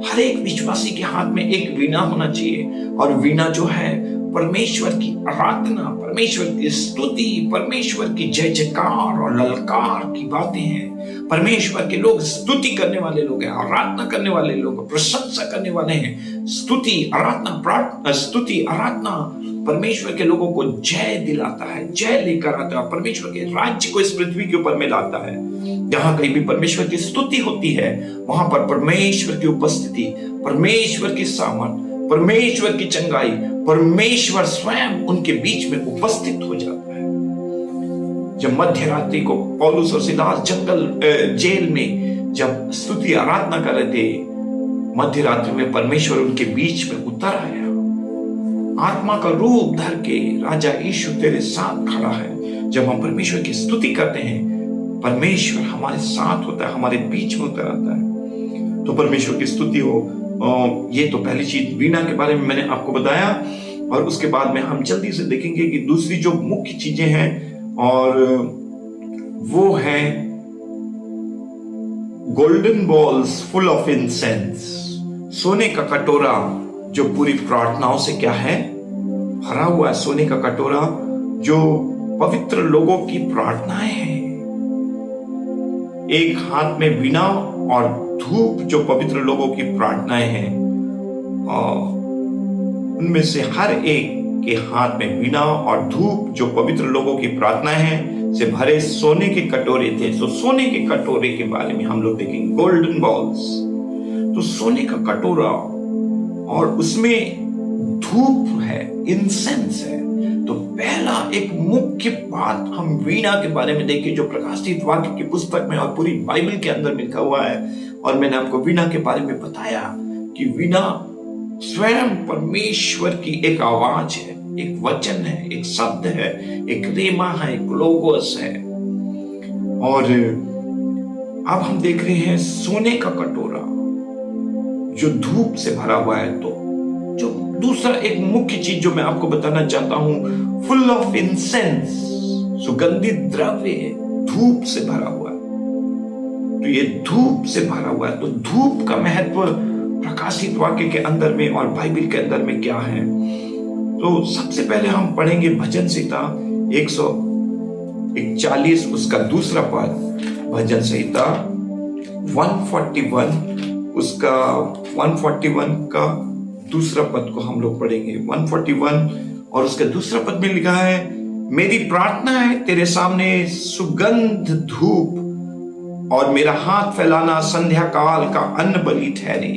हर एक विश्वासी के हाथ में एक वीणा होना चाहिए और वीणा जो है परमेश्वर की आराधना, परमेश्वर की स्तुति, परमेश्वर की जय जयकार और ललकार की बातें हैं। परमेश्वर के लोग स्तुति करने वाले लोग हैं, आराधना करने वाले लोग, प्रशंसा करने वाले हैं। स्तुति आराधना परमेश्वर के लोगों को जय दिलाता है, जय लेकर आता है, परमेश्वर के राज्य को इस पृथ्वी के ऊपर में लाता है। जहां कहीं भी परमेश्वर की स्तुति होती है वहां पर परमेश्वर की उपस्थिति, परमेश्वर की सामर्थ, परमेश्वर की चंगाई, परमेश्वर स्वयं उनके बीच में उपस्थित हो जाता है। जब मध्य रात्रि को पौलुस और सिलास जेल में जब स्तुति आराधना कर रहे थे, मध्य रात्रि में परमेश्वर उनके बीच में उतर आया। आत्मा का रूप धर के राजा यीशु तेरे साथ खड़ा है। जब हम परमेश्वर की स्तुति करते हैं परमेश्वर हमारे साथ होता है, हमारे बीच में उतर आता है। तो परमेश्वर की स्तुति हो। ये तो पहली चीज वीणा के बारे में मैंने आपको बताया और उसके बाद में हम जल्दी से देखेंगे कि दूसरी जो मुख्य चीजें हैं और वो है golden balls full of incense. सोने का कटोरा जो पूरी प्रार्थनाओं से क्या है, भरा हुआ है। सोने का कटोरा जो पवित्र लोगों की प्रार्थनाएं हैं। एक हाथ में वीणा और धूप जो पवित्र लोगों की प्रार्थनाएं हैं, और उनमें से हर एक के हाथ में वीणा और धूप जो पवित्र लोगों की प्रार्थनाएं हैं से भरे सोने के कटोरे थे। तो सोने के कटोरे के बारे में हम लोग देखेंगे, गोल्डन बॉल्स। तो सोने का कटोरा और उसमें धूप है, इंसेंस है। तो पहला एक मुख्य बात हम वीणा के बारे में देखें जो प्रकाशित वाक्य की पुस्तक में और पूरी बाइबल के अंदर में लिखा हुआ है। और मैंने आपको वीणा के बारे में बताया कि वीणा स्वयं परमेश्वर की एक आवाज है, एक वचन है, एक शब्द है, एक रेमा है, एक लोगोस है। और अब हम देख रहे हैं सोने का कटोरा जो धूप से भरा हुआ है। तो जो दूसरा एक मुख्य चीज जो मैं आपको बताना चाहता हूं, फुल ऑफ इंसेंस, सुगंधित द्रव्य, धूप से भरा हुआ है। तो ये धूप से भरा हुआ है। तो धूप का महत्व प्रकाशित वाक्य के अंदर में और बाइबल के अंदर में क्या है। तो सबसे पहले हम पढ़ेंगे भजन संहिता 141 उसका दूसरा पद। भजन संहिता 141 उसका 141 का दूसरा पद को हम लोग पढ़ेंगे। 141 और उसका दूसरा पद में लिखा है, मेरी प्रार्थना है तेरे सामने सुगंध धूप और मेरा हाथ फैलाना संध्या काल का अन्न बलि ठहरे।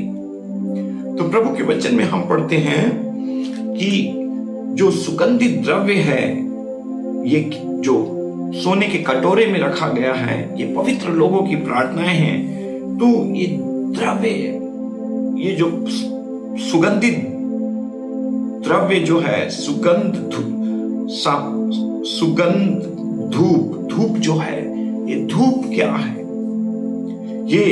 तो प्रभु के वचन में हम पढ़ते हैं कि जो सुगंधित द्रव्य है, ये जो सोने के कटोरे में रखा गया है, ये पवित्र लोगों की प्रार्थनाएं हैं। तो ये द्रव्य, ये जो सुगंधित द्रव्य जो है, सुगंध धूप जो है, ये धूप क्या है? ये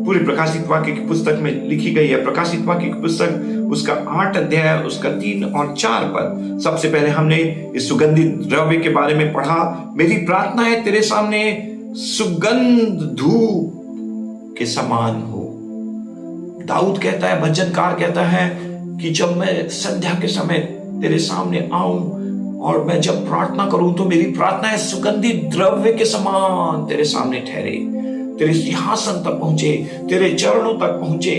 पूरे प्रकाशित वाक्य की पुस्तक में लिखी गई है। प्रकाशित वाक्य की पुस्तक उसका 8 अध्याय उसका 3 और 4 पद। सबसे पहले हमने इस सुगंधित द्रव्य के बारे में पढ़ा। मेरी प्रार्थना है तेरे सामने सुगंध धूप के समान हो। दाऊद कहता है, भजनकार कहता है कि जब मैं संध्या के समय तेरे सामने आऊं और मैं जब प्रार्थना करूं तो मेरी प्रार्थना है सुगंधित द्रव्य के समान तेरे सामने ठहरे, तेरे सिंहासन तक पहुंचे, तेरे चरणों तक पहुंचे,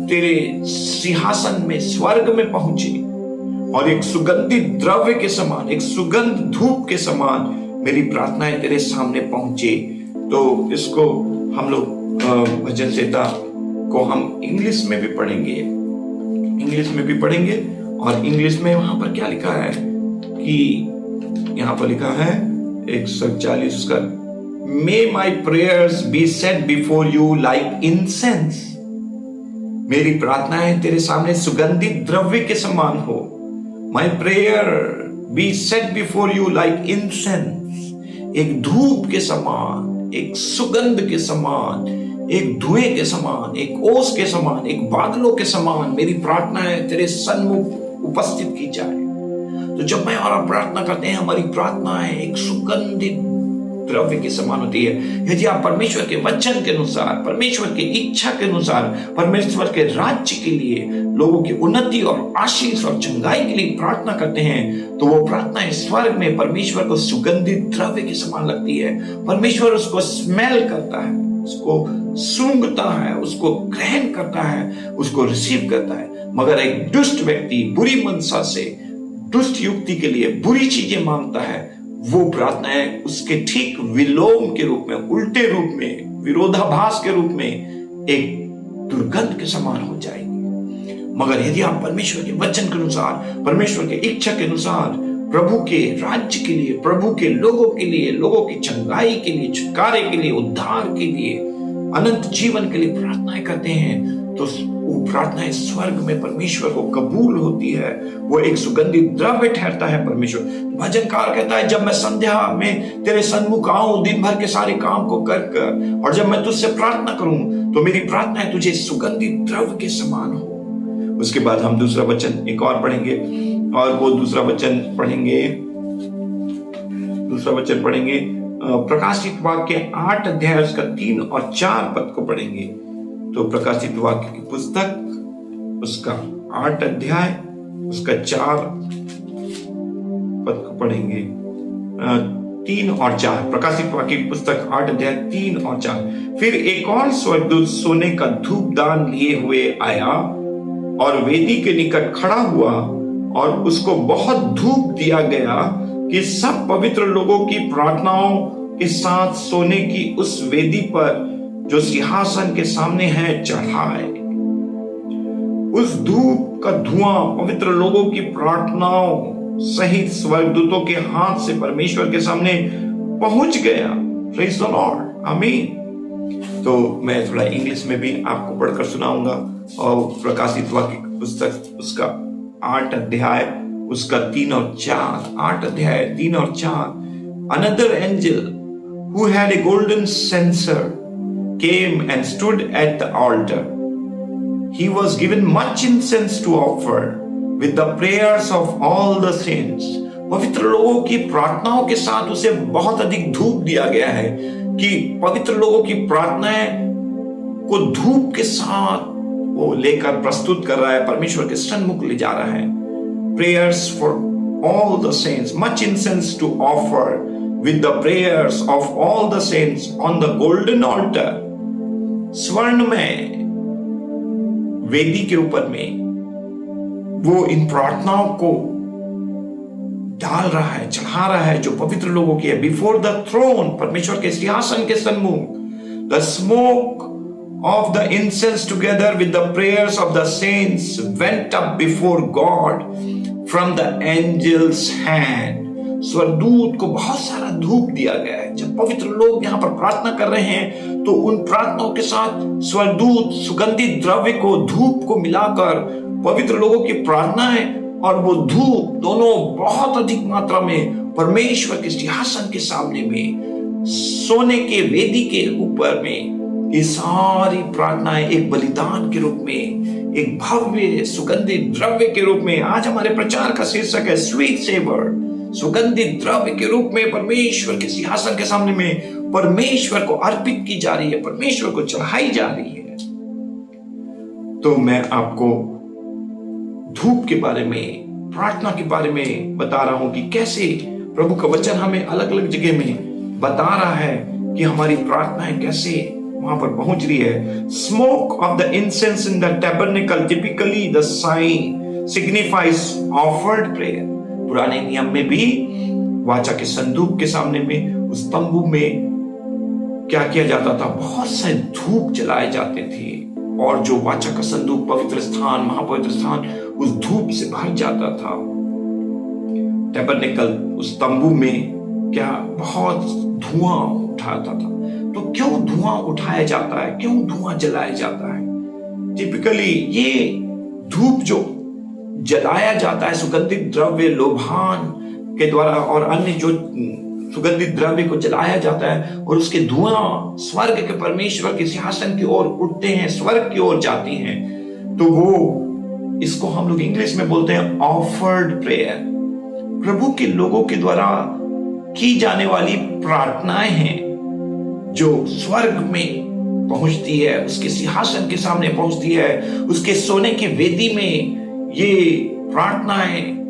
तेरे सिंहासन में स्वर्ग में पहुंचे और एक सुगंधित द्रव्य के समान, एक सुगंध धूप के समान मेरी प्रार्थनाएं तेरे सामने पहुंचे। तो इसको हम लोग भजन संहिता को हम इंग्लिश में भी पढ़ेंगे, और इंग्लिश में वहां पर क्या लिखा है कि यहां पर लिखा है 140 का, May my prayers be set before you like incense. मेरी प्रार्थनाएं तेरे सामने सुगंधित द्रव्य के समान हो। My prayer be set before you like incense. एक धूप के समान, एक सुगंध के समान, एक धुएं के समान, एक ओस के समान, एक बादलों के समान मेरी प्रार्थनाएं तेरे सन्मुख उपस्थित की जाए। तो जब मैं और आप प्रार्थना करते हैं, हमारी प्रार्थनाएं एक सुगंधित द्रव्य के समान होती है। यदि आप परमेश्वर के वचन के अनुसार, परमेश्वर की इच्छा के अनुसार, परमेश्वर के राज्य के लिए, लोगों की उन्नति और आशीष और चंगाई के लिए प्रार्थना करते हैं, तो वो प्रार्थनाएं स्वर्ग में परमेश्वर को सुगंधित द्रव्य के समान लगती है। परमेश्वर उसको स्मेल करता है, उसको सूंघता है, उसको ग्रहण करता है, उसको रिसीव करता है। मगर एक दुष्ट व्यक्ति बुरी मनसा से, दुष्ट युक्ति के लिए बुरी चीजें मांगता है, वो प्रार्थनाएं उसके ठीक विलोम के रूप में, उल्टे रूप में, विरोधाभास के रूप में एक दुर्गंध के समान हो जाएगी। मगर यदि आप परमेश्वर के वचन के अनुसार, परमेश्वर के इच्छा के अनुसार, प्रभु के राज्य के लिए, प्रभु के लोगों के लिए, लोगों की चंगाई के लिए, छुटकारे के लिए, उद्धार के लिए, अनंत जीवन के लिए प्रार्थनाएं करते हैं, तो वो प्रार्थनाएं स्वर्ग में परमेश्वर को कबूल होती है। वो एक सुगंधित द्रव्य ठहरता है परमेश्वर। भजनकार कहता है, जब मैं संध्या में तेरे सन्मुख आऊं दिन भर के सारे काम को कर और जब मैं तुझसे प्रार्थना करूं तो मेरी प्रार्थनाएं तुझे सुगंधित द्रव्य के समान हो। उसके बाद हम दूसरा वचन एक और पढ़ेंगे, और वो दूसरा वचन पढ़ेंगे प्रकाशित वाक्य 8 अध्याय उसका 3 और 4 पद को पढ़ेंगे। तो प्रकाशित वाक्य की पुस्तक उसका 8 अध्याय उसका 4 पद को पढ़ेंगे, 3 और 4। प्रकाशित वाक्य की पुस्तक 8 अध्याय 3 और 4। फिर एक और स्वर्गदूत सोने का धूपदान लिए हुए आया और वेदी के निकट खड़ा हुआ, और उसको बहुत धूप दिया गया कि सब पवित्र लोगों की प्रार्थनाओं के साथ सोने की उस वेदी पर जो सिंहासन के सामने है चढ़ाए। उस धूप का धुआं पवित्र लोगों की प्रार्थनाओं सहित स्वर्गदूतों के हाथ से परमेश्वर के सामने पहुंच गया। प्रेज़ द लॉर्ड, आमीन। तो मैं थोड़ा इंग्लिश में भी आपको पढ़कर सुनाऊंगा। और प्रकाशित वाक्य की पुस्तक उसका 8 अध्याय उसका 3 और 4। 8 अध्याय 3 और 4। Another angel who had a golden censer came and stood at the altar. He was given much incense to offer with the prayers of all the saints. पवित्र लोगों की प्रार्थनाओं के साथ उसे बहुत अधिक धूप दिया गया है कि पवित्र लोगों की प्रार्थनाएं को धूप के साथ वो लेकर प्रस्तुत कर रहा है, परमेश्वर के सन्मुख ले जा रहा है। Prayers for all the saints, much incense to offer with the prayers of all the saints on the golden altar. स्वर्ण में वेदी के ऊपर में वो इन प्रार्थनाओं को डाल रहा है, चढ़ा रहा है, जो पवित्र लोगों की है। बिफोर द थ्रोन, परमेश्वर के सिंहासन के सन्मुख The smoke of the incense together with the prayers of the saints went up before God from the angel's hand. स्वर्गदूत को बहुत सारा धूप दिया गया है। जब पवित्र लोग यहाँ पर प्रार्थना कर रहे हैं तो उन प्रार्थनाओं के साथ स्वर्गदूत सुगंधित द्रव्य को, धूप को मिलाकर पवित्र लोगों की प्रार्थनाएं और वो धूप दोनों बहुत अधिक मात्रा में परमेश्वर के सिंहासन के सामने में, सोने के वेदी के ऊपर में, ये सारी प्रार्थनाएं एक बलिदान के रूप में, एक भव्य सुगंधित द्रव्य के रूप में। आज हमारे प्रचार का शीर्षक है स्वीट सेवर, सुगंधित द्रव्य के रूप में परमेश्वर के सिंहासन के सामने में परमेश्वर को अर्पित की जा रही है, परमेश्वर को चढ़ाई जा रही है। तो मैं आपको धूप के बारे में, प्रार्थना के बारे में बता रहा हूं कि कैसे प्रभु का वचन हमें अलग अलग जगह में बता रहा है कि हमारी प्रार्थनाएं कैसे वहां पर पहुंच रही है। Smoke of the incense in the tabernacle typically the sign signifies offered prayer. पुराने नियम में भी वाचा के संदूक के सामने में, उस तंबू में क्या किया जाता था, बहुत सारे धूप जलाए जाते थे और जो वाचा का संदूक, पवित्र स्थान, महापवित्र स्थान उस धूप से भर जाता था। टैबरनेकल, उस तंबू में क्या बहुत धुआं उठाता था। तो क्यों धुआं उठाया जाता है, क्यों धुआं जलाया जाता है? टिपिकली ये धूप जो जलाया जाता है, सुगंधित द्रव्य लोभान के द्वारा और अन्य जो सुगंधित द्रव्य को जलाया जाता है और उसके धुआं स्वर्ग के परमेश्वर के सिंहासन की ओर उठते हैं, स्वर्ग की ओर जाती हैं, तो वो इसको हम लोग इंग्लिश में बोलते हैं ऑफर्ड प्रेयर। प्रभु के लोगों के द्वारा की जाने वाली प्रार्थनाएं हैं जो स्वर्ग में पहुंचती है, उसके सिंहासन के सामने पहुंचती है, उसके सोने की वेदी में। ये प्रार्थनाएं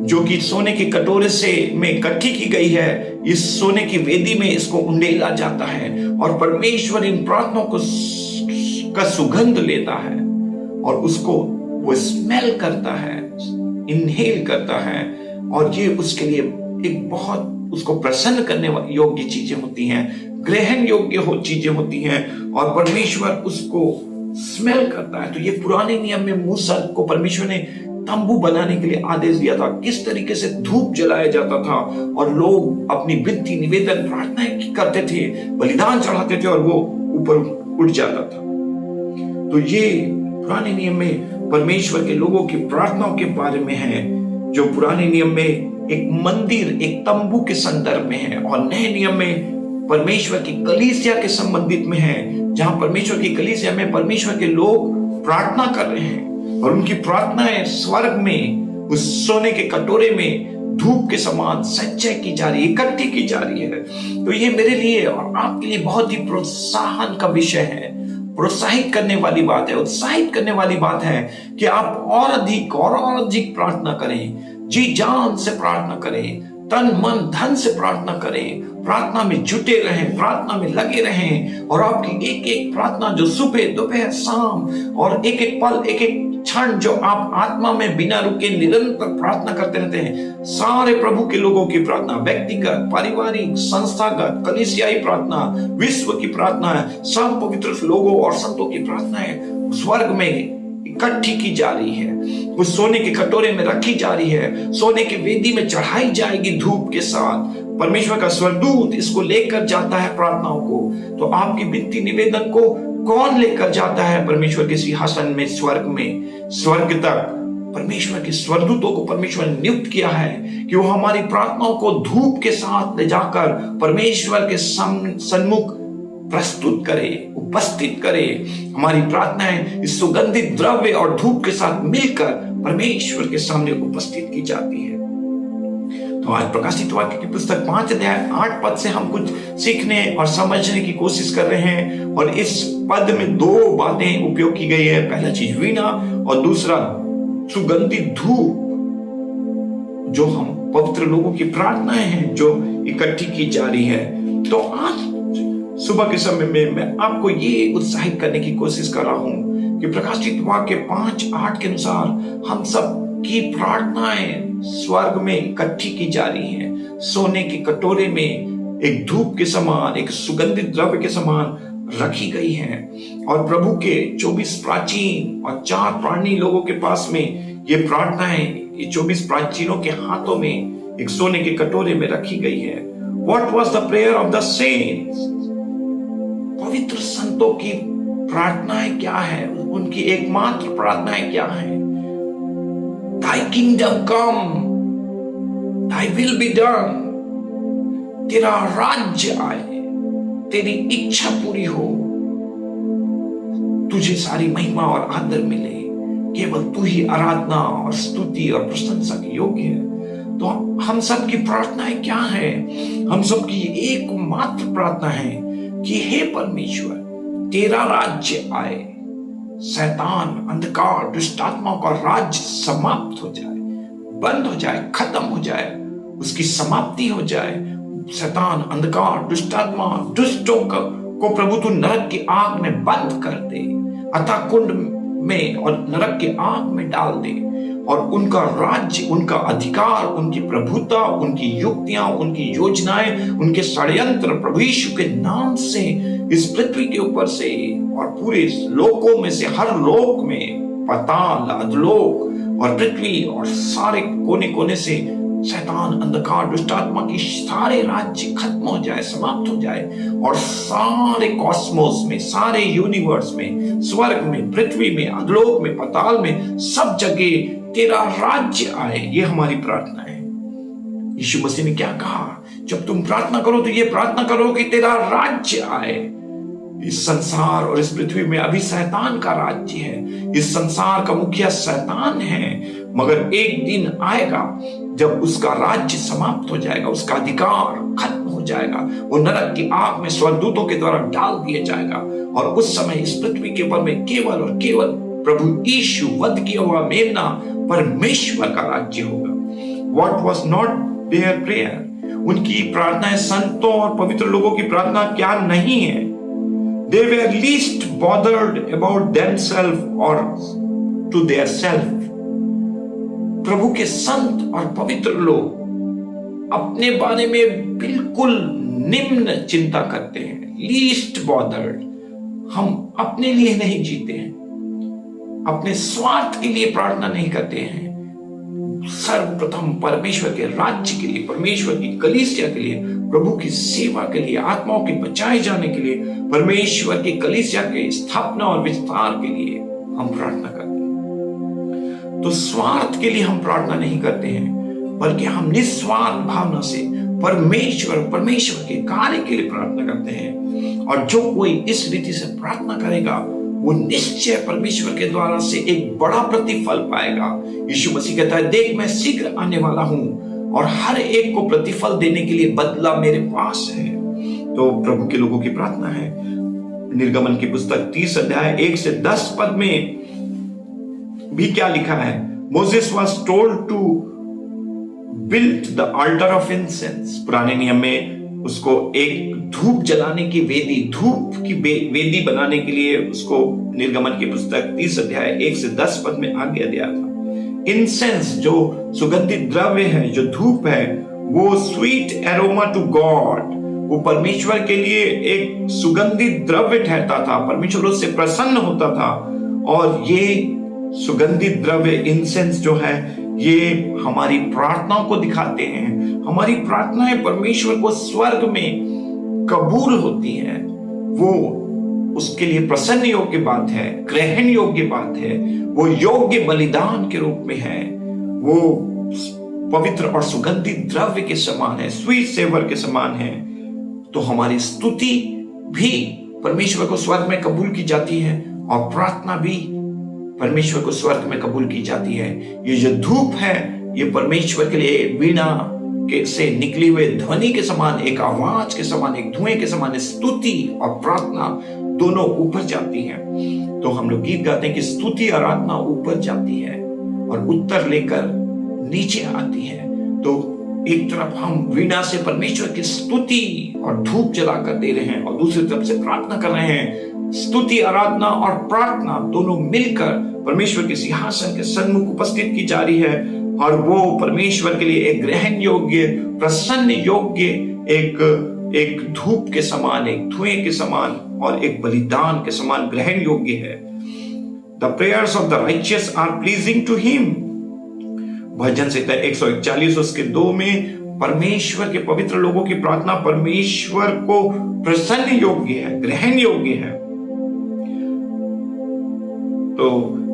जो कि सोने के कटोरे से में इकट्ठी की गई है, इस सोने की वेदी में इसको उंडेला जाता है और परमेश्वर इन प्रार्थनाओं को का सुगंध लेता है और उसको वो स्मेल करता है, इनहेल करता है, और ये उसके लिए एक बहुत उसको प्रसन्न करने योग्य चीजें होती हैं, ग्रहण योग्य चीजें होती हैं और परमेश्वर उसको स्मेल करता है। तो ये पुराने नियम में मूसा को परमेश्वर ने तंबू बनाने के लिए आदेश दिया था, किस तरीके से धूप जलाया जाता था और लोग अपनी विनती, निवेदन, प्रार्थनाएं करते थे, बलिदान चढ़ाते थे और वो ऊपर उठ जाता था। तो ये पुराने नियम में परमेश्वर के लोगों की प्रार्थनाओं के बारे में है, जो पुराने नियम में एक मंदिर, एक तंबू के संदर्भ में है, और नए नियम में परमेश्वर की कलीसिया के संबंधित में है, जहां परमेश्वर की कलीसिया में परमेश्वर के लोग प्रार्थना कर रहे हैं और उनकी प्रार्थनाएं स्वर्ग में उस सोने के कटोरे में धूप के समान संचय की जा रही है, इकट्ठी की जा रही है। तो ये मेरे लिए और आपके लिए बहुत ही प्रोत्साहन का विषय है, प्रोत्साहित करने वाली बात है, उत्साहित करने वाली बात है कि आप और अधिक प्रार्थना करें, जी जान से प्रार्थना करें, तन मन धन से प्रार्थना करें, प्रार्थना में जुटे रहें, प्रार्थना में लगे रहें, और आपकी एक एक प्रार्थना जो सुबह, दोपहर, शाम और एक एक पल, एक एक क्षण जो आप आत्मा में बिना रुके निरंतर प्रार्थना करते रहते हैं, सारे प्रभु के लोगों की प्रार्थना, व्यक्तिगत, पारिवारिक, संस्थागत, कलीसियाई प्रार्थना, विश्व की प्रार्थना, सब पवित्र लोगों और संतों की प्रार्थनाएं स्वर्ग में इकट्ठी की जा रही है, वो सोने के कटोरे में रखी जा रही है, सोने की वेदी में चढ़ाई जाएगी धूप के साथ। परमेश्वर का स्वर्गदूत इसको लेकर जाता है प्रार्थनाओं को। तो आपकी विनती, निवेदन को कौन लेकर जाता है परमेश्वर के सिंहासन में, स्वर्ग तक? परमेश्वर के स्वर्गदूतों को परमेश्वर ने नियुक्त किया है कि वो हमारी प्रार्थनाओं को धूप के साथ ले जाकर परमेश्वर के सन्मुख प्रस्तुत करे, उपस्थित करे। हमारी प्रार्थनाएं इस सुगंधित द्रव्य और धूप के साथ मिलकर परमेश्वर के सामने उपस्थित की जाती है। तो आज प्रकाशित वाक्य की पुस्तक 5 अध्याय 8 पद से हम कुछ सीखने और समझने की कोशिश कर रहे हैं, और इस पद में 2 बातें उपयोग की गई है। पहला चीज वीणा और दूसरा सुगंधित धूप, जो हम पवित्र लोगों की प्रार्थनाएं हैं जो इकट्ठी की जा रही है। तो आज सुबह के समय में मैं आपको ये उत्साहित करने की कोशिश कर रहा हूं कि प्रकाशित वाक्य 5:8 के अनुसार हम सब की प्रार्थनाएं स्वर्ग में इकट्ठी की जा रही हैं, सोने के कटोरे में एक धूप के समान, एक सुगंधित द्रव्य के समान रखी गई हैं। और प्रभु के 24 प्राचीन और 4 प्राणी लोगों के पास में ये प्रार्थनाएं, ये 24 प्राचीनों के हाथों में एक सोने के कटोरे में रखी गई है। What was the prayer of the saints? पवित्र संतों की प्रार्थनाएं क्या है? उनकी एकमात्र प्रार्थनाएं क्या है? Thy kingdom come, Thy will be done. तेरा राज्य आए, तेरी इच्छा पूरी हो, तुझे सारी महिमा और आदर मिले, केवल तू ही आराधना और स्तुति और प्रशंसा के योग्य है। तो हम सब की प्रार्थनाएं क्या है? हम सब की एकमात्र प्रार्थना है कि हे परमेश्वर, तेरा राज्य आए, शैतान, अंधकार, दुष्टात्मा का राज्य समाप्त हो जाए, बंद हो जाए, खत्म हो जाए, उसकी समाप्ति हो जाए। शैतान, अंधकार, दुष्टात्मा, दुष्टों को प्रभु तू नरक की आग में बंद कर दे, अतः कुंड में और नरक की आग में डाल दे, और उनका राज्य, उनका अधिकार, उनकी प्रभुता, उनकी युक्तियां, उनकी योजनाएं, उनके षड्यंत्र प्रभु यीशु के नाम से इस पृथ्वी के ऊपर से और पूरे लोकों में से, हर लोक में, पाताल, अधोलोक और पृथ्वी और सारे कोने कोने से शैतान, अंधकार, दुष्टात्मा की सारे राज्य खत्म हो जाए, समाप्त हो जाए, और सारे कॉस्मोस में, सारे यूनिवर्स में, स्वर्ग में, पृथ्वी में, अधोलोक में, पाताल में, सब जगह तेरा राज्य आए। ये हमारी प्रार्थना है। यीशु मसीह ने क्या कहा? जब तुम प्रार्थना करो तो ये प्रार्थना करो कि तेरा राज्य आए। इस संसार और इस पृथ्वी में अभी शैतान का राज्य है, इस संसार का मुखिया शैतान है, मगर एक दिन आएगा जब उसका राज्य समाप्त हो जाएगा, उसका अधिकार खत्म हो जाएगा, वो नरक की आग में स्वर्गदूतों के द्वारा डाल दिया जाएगा, और उस समय इस पृथ्वी के ऊपर में केवल और केवल प्रभु यीशु, वध किया हुआ मेमना, परमेश्वर का राज्य होगा। What was not their prayer? उनकी प्रार्थनाएं, संतों और पवित्र लोगों की प्रार्थना क्या नहीं है? They were least bothered about themselves or to their self. प्रभु के संत और पवित्र लोग अपने बारे में बिल्कुल निम्न चिंता करते हैं। लीस्ट बॉदर्ड, हम अपने लिए नहीं जीते हैं, अपने स्वार्थ के लिए प्रार्थना नहीं करते हैं, सर्वप्रथम परमेश्वर के राज्य के लिए, परमेश्वर की कलीसिया के लिए, प्रभु की सेवा के लिए, आत्माओं के बचाए जाने के लिए, परमेश्वर की कलीसिया के स्थापना और विस्तार के लिए हम प्रार्थना करते हैं। तो स्वार्थ के लिए हम प्रार्थना नहीं करते हैं, बल्कि हम निस्वार्थ भावना से परमेश्वर के कार्य के लिए प्रार्थना करते हैं। और जो कोई इस रीति से प्रार्थना करेगा, वो निश्चय परमेश्वर के द्वारा से एक बड़ा प्रतिफल पाएगा। यीशु मसीह कहता है, देख मैं शीघ्र आने वाला हूं और हर एक को प्रतिफल देने के लिए बदला मेरे पास है। तो प्रभु के लोगों की प्रार्थना है। निर्गमन की पुस्तक 30 अध्याय 1 से 10 पद में भी क्या लिखा है? Moses was told to build the altar of incense. पुराने नियम में उसको एक धूप जलाने की वेदी, धूप की वेदी बनाने के लिए उसको निर्गमन की पुस्तक 30 अध्याय 1 से 10 पद में आज्ञा दिया था। इंसेंस जो सुगंधित द्रव्य है, जो धूप है, वो स्वीट एरोमा टू गॉड, वो परमेश्वर के लिए एक सुगंधित द्रव्य ठहरता था, परमेश्वर उससे प्रसन्न होता था। और ये सुगंधित द्रव्य, इंसेंस जो है, ये हमारी प्रार्थनाओं को दिखाते हैं। हमारी प्रार्थनाएं परमेश्वर को स्वर्ग में कबूल होती हैं, वो उसके लिए प्रसन्न योग्य बात है, ग्रहण योग्य बात है, वो योग्य बलिदान के रूप में है, वो पवित्र और सुगंधित द्रव्य के समान है, स्वीट सेवर के समान है। तो हमारी स्तुति भी परमेश्वर को स्वर्ग में कबूल की जाती है और प्रार्थना भी परमेश्वर को स्वर्ग में कबूल की जाती है। ये जो धूप है, ये परमेश्वर के लिए वीणा के से निकली हुए ध्वनि के समान, एक आवाज के समान, एक धुएं के समान, स्तुति और प्रार्थना दोनों ऊपर जाती है। तो हम लोग गीत गाते हैं कि स्तुति आराधना ऊपर जाती है और उत्तर लेकर नीचे आती है। तो एक तरफ हम वीणा से परमेश्वर की स्तुति और धूप जलाकर दे रहे हैं और दूसरी तरफ से प्रार्थना कर रहे हैं। स्तुति, आराधना और प्रार्थना दोनों मिलकर परमेश्वर के सिंहासन के सन्मुख उपस्थित की जा रही है और वो परमेश्वर के लिए एक ग्रहण योग्य, प्रसन्न योग्य, एक एक धूप के समान, एक धुएं के समान और एक बलिदान के समान ग्रहण योग्य है। The prayers of the righteous are pleasing to him. भजन संहिता 141 उसके 2 में परमेश्वर के पवित्र लोगों की प्रार्थना परमेश्वर को प्रसन्न योग्य है, ग्रहण योग्य है। तो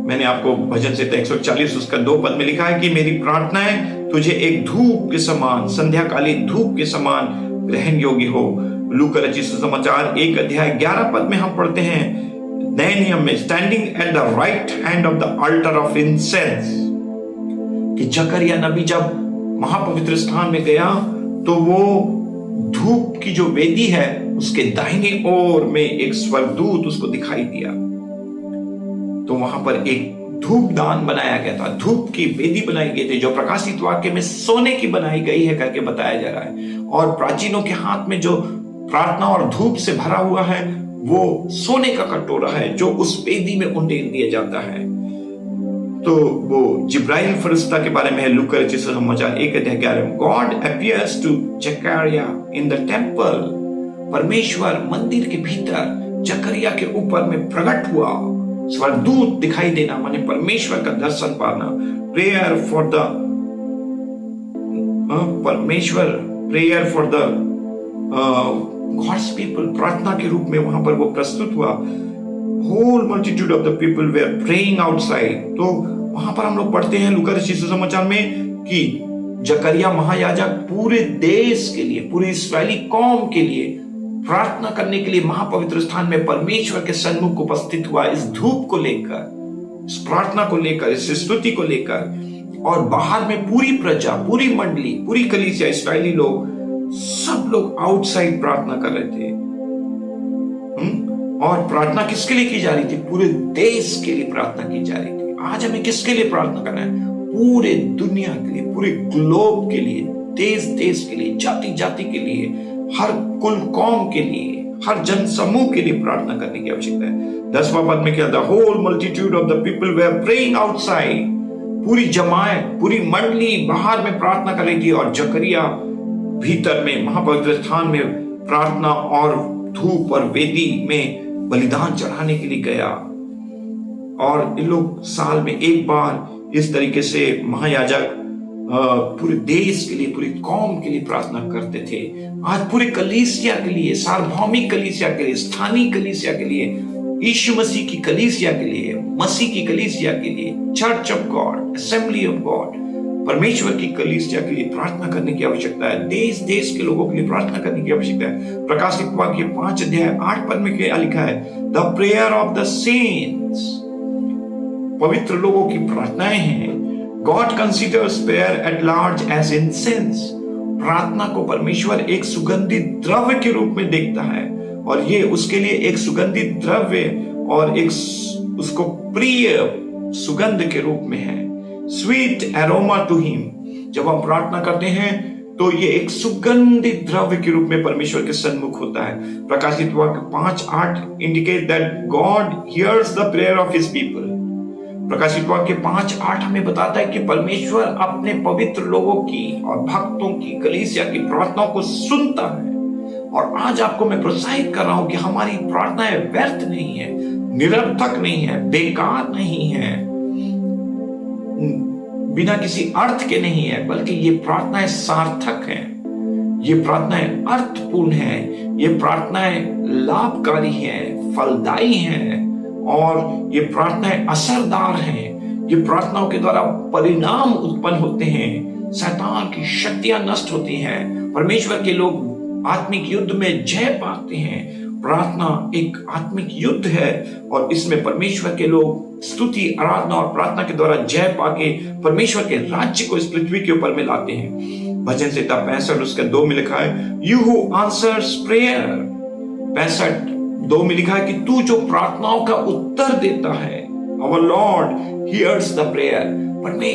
मैंने आपको भजन संहिता 140 उसका 2 पद में लिखा है कि मेरी प्रार्थनाएं तुझे एक धूप के समान, संध्याकालीन धूप के समान ग्रहण योग्य हो। लूका रचित सुसमाचार 1 अध्याय 11 पद में हम पढ़ते हैं नए नियम में, standing at the right hand of the altar of incense, कि जकरिया नबी जब महापवित्र स्थान में गया तो वो धूप की जो वेदी है उसके दाहिनी ओर में एक स्वर्गदूत उसको दिखाई दिया। तो वहां पर एक धूप दान बनाया गया था, धूप की वेदी बनाई गई थी जो प्रकाशित वाक्य में सोने की बनाई गई है करके बताया जा रहा है। और प्राचीनों के हाथ में जो प्रार्थना और धूप से भरा हुआ है वो सोने का कटोरा है जो उस वेदी में उंडेल दिया जाता है। तो वो जिब्राइल फरिश्ता के बारे में है, लूका रचित सुसमाचार 1 अध्याय 11 में, God appears to Zechariah in the temple, परमेश्वर मंदिर के भीतर जकरिया के ऊपर में प्रकट हुआ। स्वर्गदूत दिखाई देना माने परमेश्वर का दर्शन पाना। Prayer for the God's people, प्रार्थना के रूप में वहां पर वो प्रस्तुत हुआ। Whole multitude of the people were praying outside. तो वहां पर हम लोग पढ़ते हैं लूका रचित सुसमाचार में कि जकरिया महायाजक पूरे देश के लिए, पूरी इस्राएली कौम के लिए प्रार्थना करने के लिए महापवित्र स्थान में परमेश्वर के सन्मुख उपस्थित हुआ, इस धूप को लेकर, इस प्रार्थना को लेकर, इस स्तुति को लेकर। और बाहर में पूरी प्रजा, पूरी मंडली, पूरी कलीसिया, इस्राएली लोग, सब लोग आउटसाइड प्रार्थना कर रहे थे। और प्रार्थना किसके लिए की जा रही थी? पूरे देश के लिए प्रार्थना की जा रही थी। आज हमें किसके लिए प्रार्थना करना है? पूरे दुनिया के लिए, पूरे ग्लोब के लिए, देश देश के लिए, जाति जाति के लिए, हर कुल कौम के लिए, हर जन समूह के लिए प्रार्थना करने की आवश्यकता है। 10वां पद में क्या? The whole multitude of the people were praying outside. पूरी जमात, पूरी मंडली बाहर में प्रार्थना कर रही थी और जकरिया भीतर में महापवित्र स्थान में प्रार्थना और धूप और वेदी में बलिदान चढ़ाने के लिए गया। और इन लोग साल में एक बार इस तरीके से महायाजक पूरे देश के लिए, पूरी कौम के लिए प्रार्थना करते थे। आज पूरे कलीसिया के लिए, सार्वभौमिक कलीसिया के लिए, स्थानीय कलीसिया के लिए, यीशु मसीह की कलीसिया के लिए, मसीह की कलीसिया के लिए, church of God, assembly of God, परमेश्वर की कलीसिया के लिए प्रार्थना करने की आवश्यकता है। देश देश के लोगों के लिए प्रार्थना करने की आवश्यकता है। प्रकाशित वाक्य 5 अध्याय 8 पद में क्या लिखा है? The prayer of the saints, पवित्र लोगों की प्रार्थनाएं हैं। God considers prayer at large as incense. प्रार्थना को परमेश्वर एक सुगंधित द्रव्य के रूप में देखता है और ये उसके लिए एक सुगंधित द्रव्य और एक उसको प्रिय सुगंध के रूप में है। Sweet aroma to him. जब हम प्रार्थना करते हैं तो ये एक सुगंधित द्रव्य के रूप में परमेश्वर के सन्मुख होता है। प्रकाशित वाक्य 5:8 indicate that God hears the prayer of his people. प्रकाशित वाक्य 5:8 हमें बताता है कि परमेश्वर अपने पवित्र लोगों की और भक्तों की, कलीसिया की प्रार्थनाओं को सुनता है। और आज आपको मैं प्रोत्साहित कर रहा हूं कि हमारी प्रार्थनाएं व्यर्थ नहीं है, निरर्थक नहीं है, बेकार नहीं है, बिना किसी अर्थ के नहीं है, बल्कि ये प्रार्थनाएं सार्थक हैं, ये प्रार्थनाएं अर्थपूर्ण हैं, ये प्रार्थनाएं लाभकारी हैं, फलदायी हैं और ये प्रार्थनाएं असरदार हैं। ये प्रार्थनाओं के द्वारा परिणाम उत्पन्न होते हैं, शैतान की शक्तियां नष्ट होती हैं, परमेश्वर के लोग आत्मिक युद्ध में जय पाते हैं। प्रार्थना एक आत्मिक युद्ध है और इसमें परमेश्वर के लोग स्तुति, आराधना और प्रार्थना के द्वारा जय पाके परमेश्वर के राज्य को इस पृथ्वी के ऊपर में लाते हैं। भजन संहिता 65 उसका 2 में लिखा है, यू हु आंसर्स प्रेयर। 65:2 में लिखा है कि तू जो प्रार्थनाओं का उत्तर देता है, our lord hears the prayer.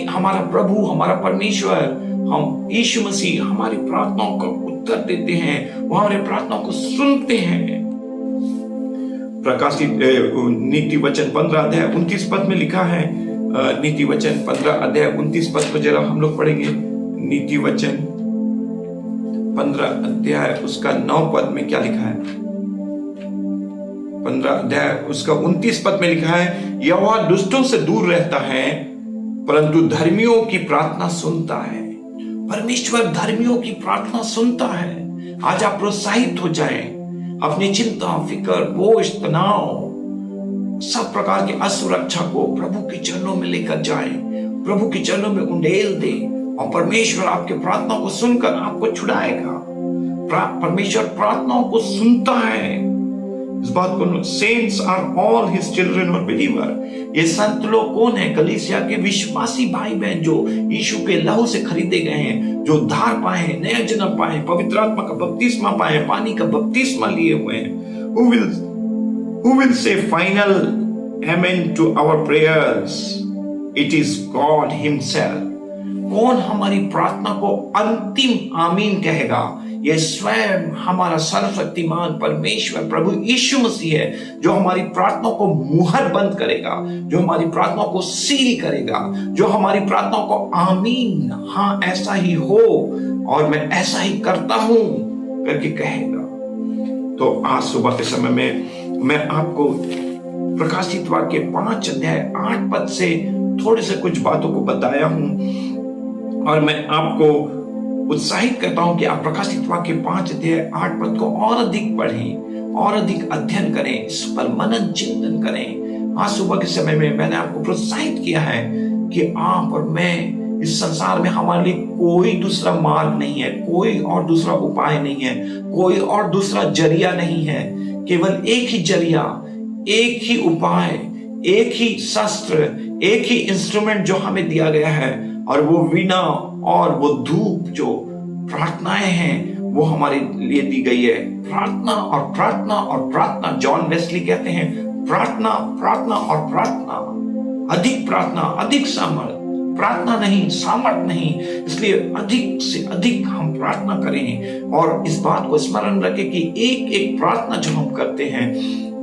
हमारा प्रभु, हमारा परमेश्वर, हम यीशु मसीह हमारी प्रार्थनाओं का उत्तर देते हैं, वो हमारे प्रार्थनाओं को सुनते हैं। प्रकाशित नीति वचन 15 अध्याय 29 पद में लिखा है, नीति वचन 15 अध्याय 29 पद को जरा हम लोग पढ़ेंगे। नीति वचन 15 अध्याय उसका 9 पद में क्या लिखा है? 15 अध्याय उसका 29 पद में लिखा है, यहोवा दुष्टों से दूर रहता है परंतु धर्मियों की प्रार्थना सुनता है। परमेश्वर धर्मियों की प्रार्थना सुनता है। आज आप प्रोत्साहित हो जाएं, अपनी चिंता, फिक्र, बोझ, तनाव, सब प्रकार की असुरक्षा को प्रभु के चरणों में लेकर जाएं, प्रभु के चरणों में उंडेल दें और परमेश्वर आपके प्रार्थना को सुनकर आपको छुड़ाएगा। परमेश्वर प्रार्थनाओं को सुनता है। इस बात को, saints are all his children और बिलीवर। ये संत लोग कौन है? कलीसिया के विश्वासी भाई बहन जो यीशु के लहू से खरीदे गए हैं, जो उद्धार पाए हैं, नया जन्म पाए हैं, पवित्र आत्मा का बपतिस्मा पाए हैं, पानी का बपतिस्मा लिए हुए हैं। Who will say final amen to our prayers? It is God himself. कौन हमारी प्रार्थना को अंतिम आमीन कहेगा? यह स्वयं हमारा सर्वशक्तिमान परमेश्वर प्रभु यीशु मसीह है, जो हमारी प्रार्थना को मुहर बंद करेगा, जो हमारी प्रार्थना को सील करेगा, जो हमारी प्रार्थना को आमीन, हाँ ऐसा ही हो और मैं ऐसा ही करता हूं करके कहेगा। तो आज सुबह के समय में मैं आपको प्रकाशित वाक्य 5 अध्याय 8 पद से थोड़े से कुछ बातों को बताया हूं और मैं आपको उत्साहित करता हूं कि आप प्रकाशित वाक्य 5 अध्याय 8 पद को और अधिक पढ़ें और अधिक अध्ययन करें, इस पर मनन चिंतन करें। आज सुबह के समय में मैंने आपको प्रोत्साहित किया है कि आप और मैं, इस संसार में हमारे लिए कोई दूसरा मार्ग नहीं है, कोई और दूसरा उपाय नहीं है, कोई और दूसरा जरिया नहीं है। केवल एक ही जरिया, एक ही उपाय, एक ही शस्त्र, एक ही इंस्ट्रूमेंट जो हमें दिया गया है, और वो वीणा और वो धूप जो प्रार्थनाएं हैं वो हमारे लिए दी गई है। प्रार्थना और प्रार्थना और प्रार्थना। जॉन वेस्ली कहते हैं प्रार्थना, प्रार्थना और प्रार्थना, अधिक प्रार्थना, अधिक सामर्थ। प्रार्थना नहीं, सामर्थ नहीं, इसलिए अधिक से अधिक हम प्रार्थना करें और इस बात को स्मरण रखें कि एक एक प्रार्थना जो हम करते हैं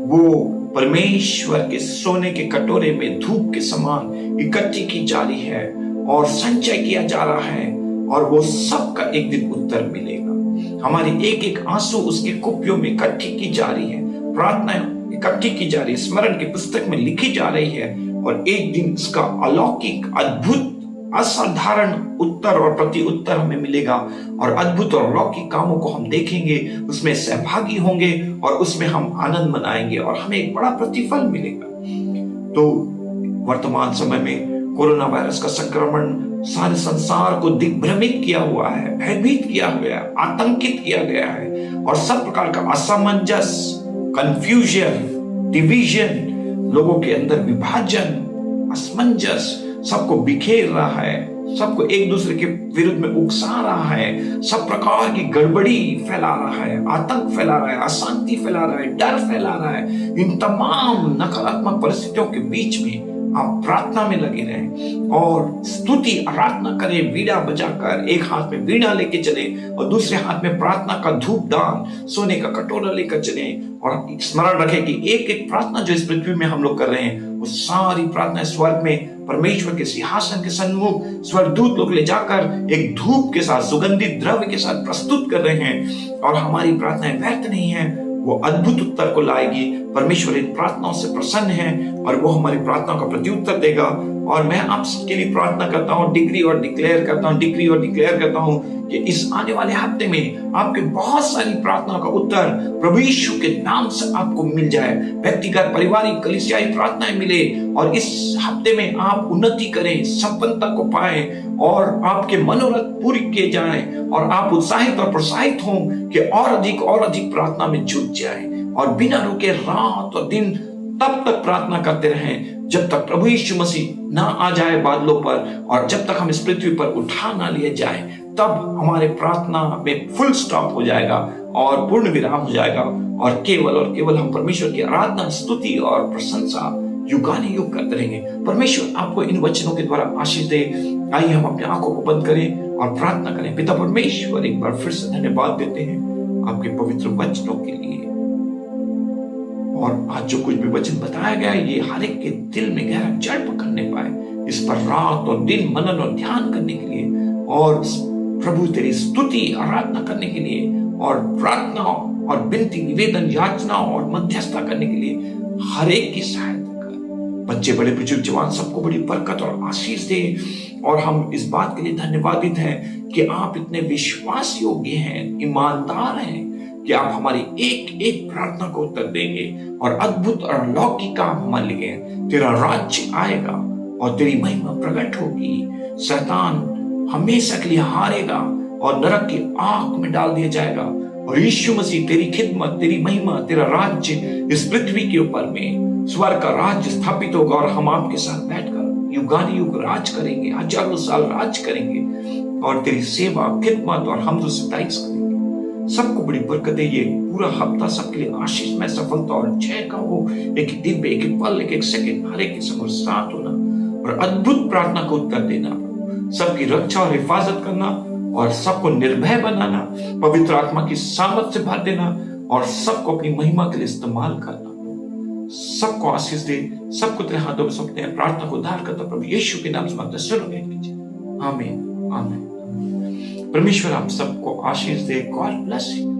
वो परमेश्वर के सोने के कटोरे में धूप के समान इकट्ठी की जा रही है और संचय किया जा रहा है, और वो सबका एक दिन उत्तर मिलेगा। हमारी एक एक आंसू उसकी कुप्पियों में इकट्ठी की जा रही है, प्रार्थना इकट्ठी की जा रही है, स्मरण की पुस्तक में लिखी जा रही है, और एक दिन इसका अलौकिक, अद्भुत, असाधारण उत्तर और प्रति उत्तर हमें मिलेगा और अद्भुत और अलौकिक कामों को हम देखेंगे, उसमें सहभागी होंगे और उसमें हम आनंद मनाएंगे और हमें एक बड़ा प्रतिफल मिलेगा। तो वर्तमान समय में कोरोना वायरस का संक्रमण सारे संसार को दिग्भ्रमित किया हुआ है, भयभीत किया हुआ है, आतंकित किया गया है, और सब प्रकार का असमंजस, कंफ्यूजन, डिवीजन, लोगों के अंदर विभाजन, असमंजस सबको बिखेर रहा है, सबको एक दूसरे के विरुद्ध में उकसा रहा है, सब प्रकार की गड़बड़ी फैला रहा है, आतंक फैला रहा है, अशांति फैला रहा है, डर फैला रहा है। इन तमाम नकारात्मक परिस्थितियों के बीच में आप प्रार्थना में लगे रहें और स्तुति आराधना करें, वीणा बजाकर। एक हाथ में वीणा लेके चले और दूसरे हाथ में प्रार्थना का धूप दान, सोने का कटोरा लेकर चले, और स्मरण रखें कि एक एक प्रार्थना जो इस पृथ्वी में हम लोग कर रहे हैं वो सारी प्रार्थना स्वर्ग में परमेश्वर के सिंहासन के सन्मुख स्वर्गदूत लोग ले जाकर एक धूप के साथ, सुगंधित द्रव्य के साथ प्रस्तुत कर रहे हैं, और हमारी प्रार्थनाएं व्यर्थ नहीं है, वो अद्भुत उत्तर को लाएगी। परमेश्वर इन प्रार्थनाओं से प्रसन्न है और वो हमारी प्रार्थनाओं का प्रत्युत्तर देगा। और मैं आप सबके लिए प्रार्थना करता हूँ, डिक्री और डिक्लेयर करता हूँ कि इस आने वाले हफ्ते में आपके बहुत सारी प्रार्थनाओं का उत्तर प्रभु यीशु के नाम से आपको मिल जाए। व्यक्तिगत, पारिवारिक, कलीसियाई प्रार्थनाएं मिले और इस हफ्ते में आप उन्नति करें, संपन्नता को पाएं और आपके मनोरथ पूरी किए जाएं और आप उत्साहित और प्रोत्साहित हों कि और अधिक प्रार्थना में जुट जाएं और बिना रुके रात और दिन तब तक प्रार्थना करते रहें जब तक प्रभु यीशु मसीह ना आ जाए बादलों पर, और जब तक हम इस पृथ्वी पर उठा ना लिए जाए, तब हमारे प्रार्थना में फुल स्टॉप हो जाएगा और पूर्ण विराम हो जाएगा, और केवल हम परमेश्वर की आराधना, स्तुति और प्रशंसा युगानुयुग करते रहेंगे। परमेश्वर आपको इन वचनों के द्वारा आशीष दे। आइए हम अपनी आंखों को बंद करें और प्रार्थना करें। पिता परमेश्वर, एक बार फिर से धन्यवाद देते हैं आपके पवित्र वचनों के लिए, और आज जो कुछ भी वचन बताया गया है ये हर एक के दिल में गहरा जड़ पकड़ने पाए, इस पर रात और दिन मनन और ध्यान करने के लिए, और प्रभु तेरी स्तुति आराधना करने के लिए और प्रार्थना और विनती निवेदन याचना और मध्यस्थता करने के लिए हर एक की सहायता कर। बच्चे बड़े बुजुर्ग जवान सबको बड़ी बरकत और आशीष दे। और हम इस बात के लिए धन्यवादित हैं कि आप इतने विश्वास योग्य हैं, ईमानदार हैं कि आप हमारी एक एक प्रार्थना को उत्तर देंगे और अद्भुत और अलौकिक काम हमारे लिए। तेरा राज्य आएगा और तेरी महिमा प्रकट होगी। शैतान हमेशा के लिए हारेगा और नरक की आग में डाल दिया जाएगा। और यीशु मसीह तेरी खिदमत, तेरी महिमा, तेरा राज्य इस पृथ्वी के ऊपर में स्वर्ग का राज्य स्थापित होगा और हम आपके साथ बैठकर युगानुयुग राज करेंगे, हजारों साल राज करेंगे और तेरी सेवा, खिदमत और हमदो सताइश करेंगे। सबको बड़ी बरकत दे। ये पूरा हफ्ता सबके लिए आशीष में सफलता और जय का हो। एक एक दिन पे, एक एक पल, एक एक सेकंड हर एक के संग साथ होना और अद्भुत प्रार्थना को उत्तर देना, सबकी रक्षा और हिफाजत करना और सबको निर्भय बनाना, पवित्र आत्मा की सामर्थ से भर देना और सबको अपनी महिमा के लिए इस्तेमाल करना। सबको आशीष दे। सबको तेरे हाथों में सौंपते हैं। प्रार्थना को उद्धार करता प्रभु यीशु के नाम से मांगते सुनोगे कीजिए। आमीन आमीन। परमेश्वर आप सबको आशीष दे। God bless you.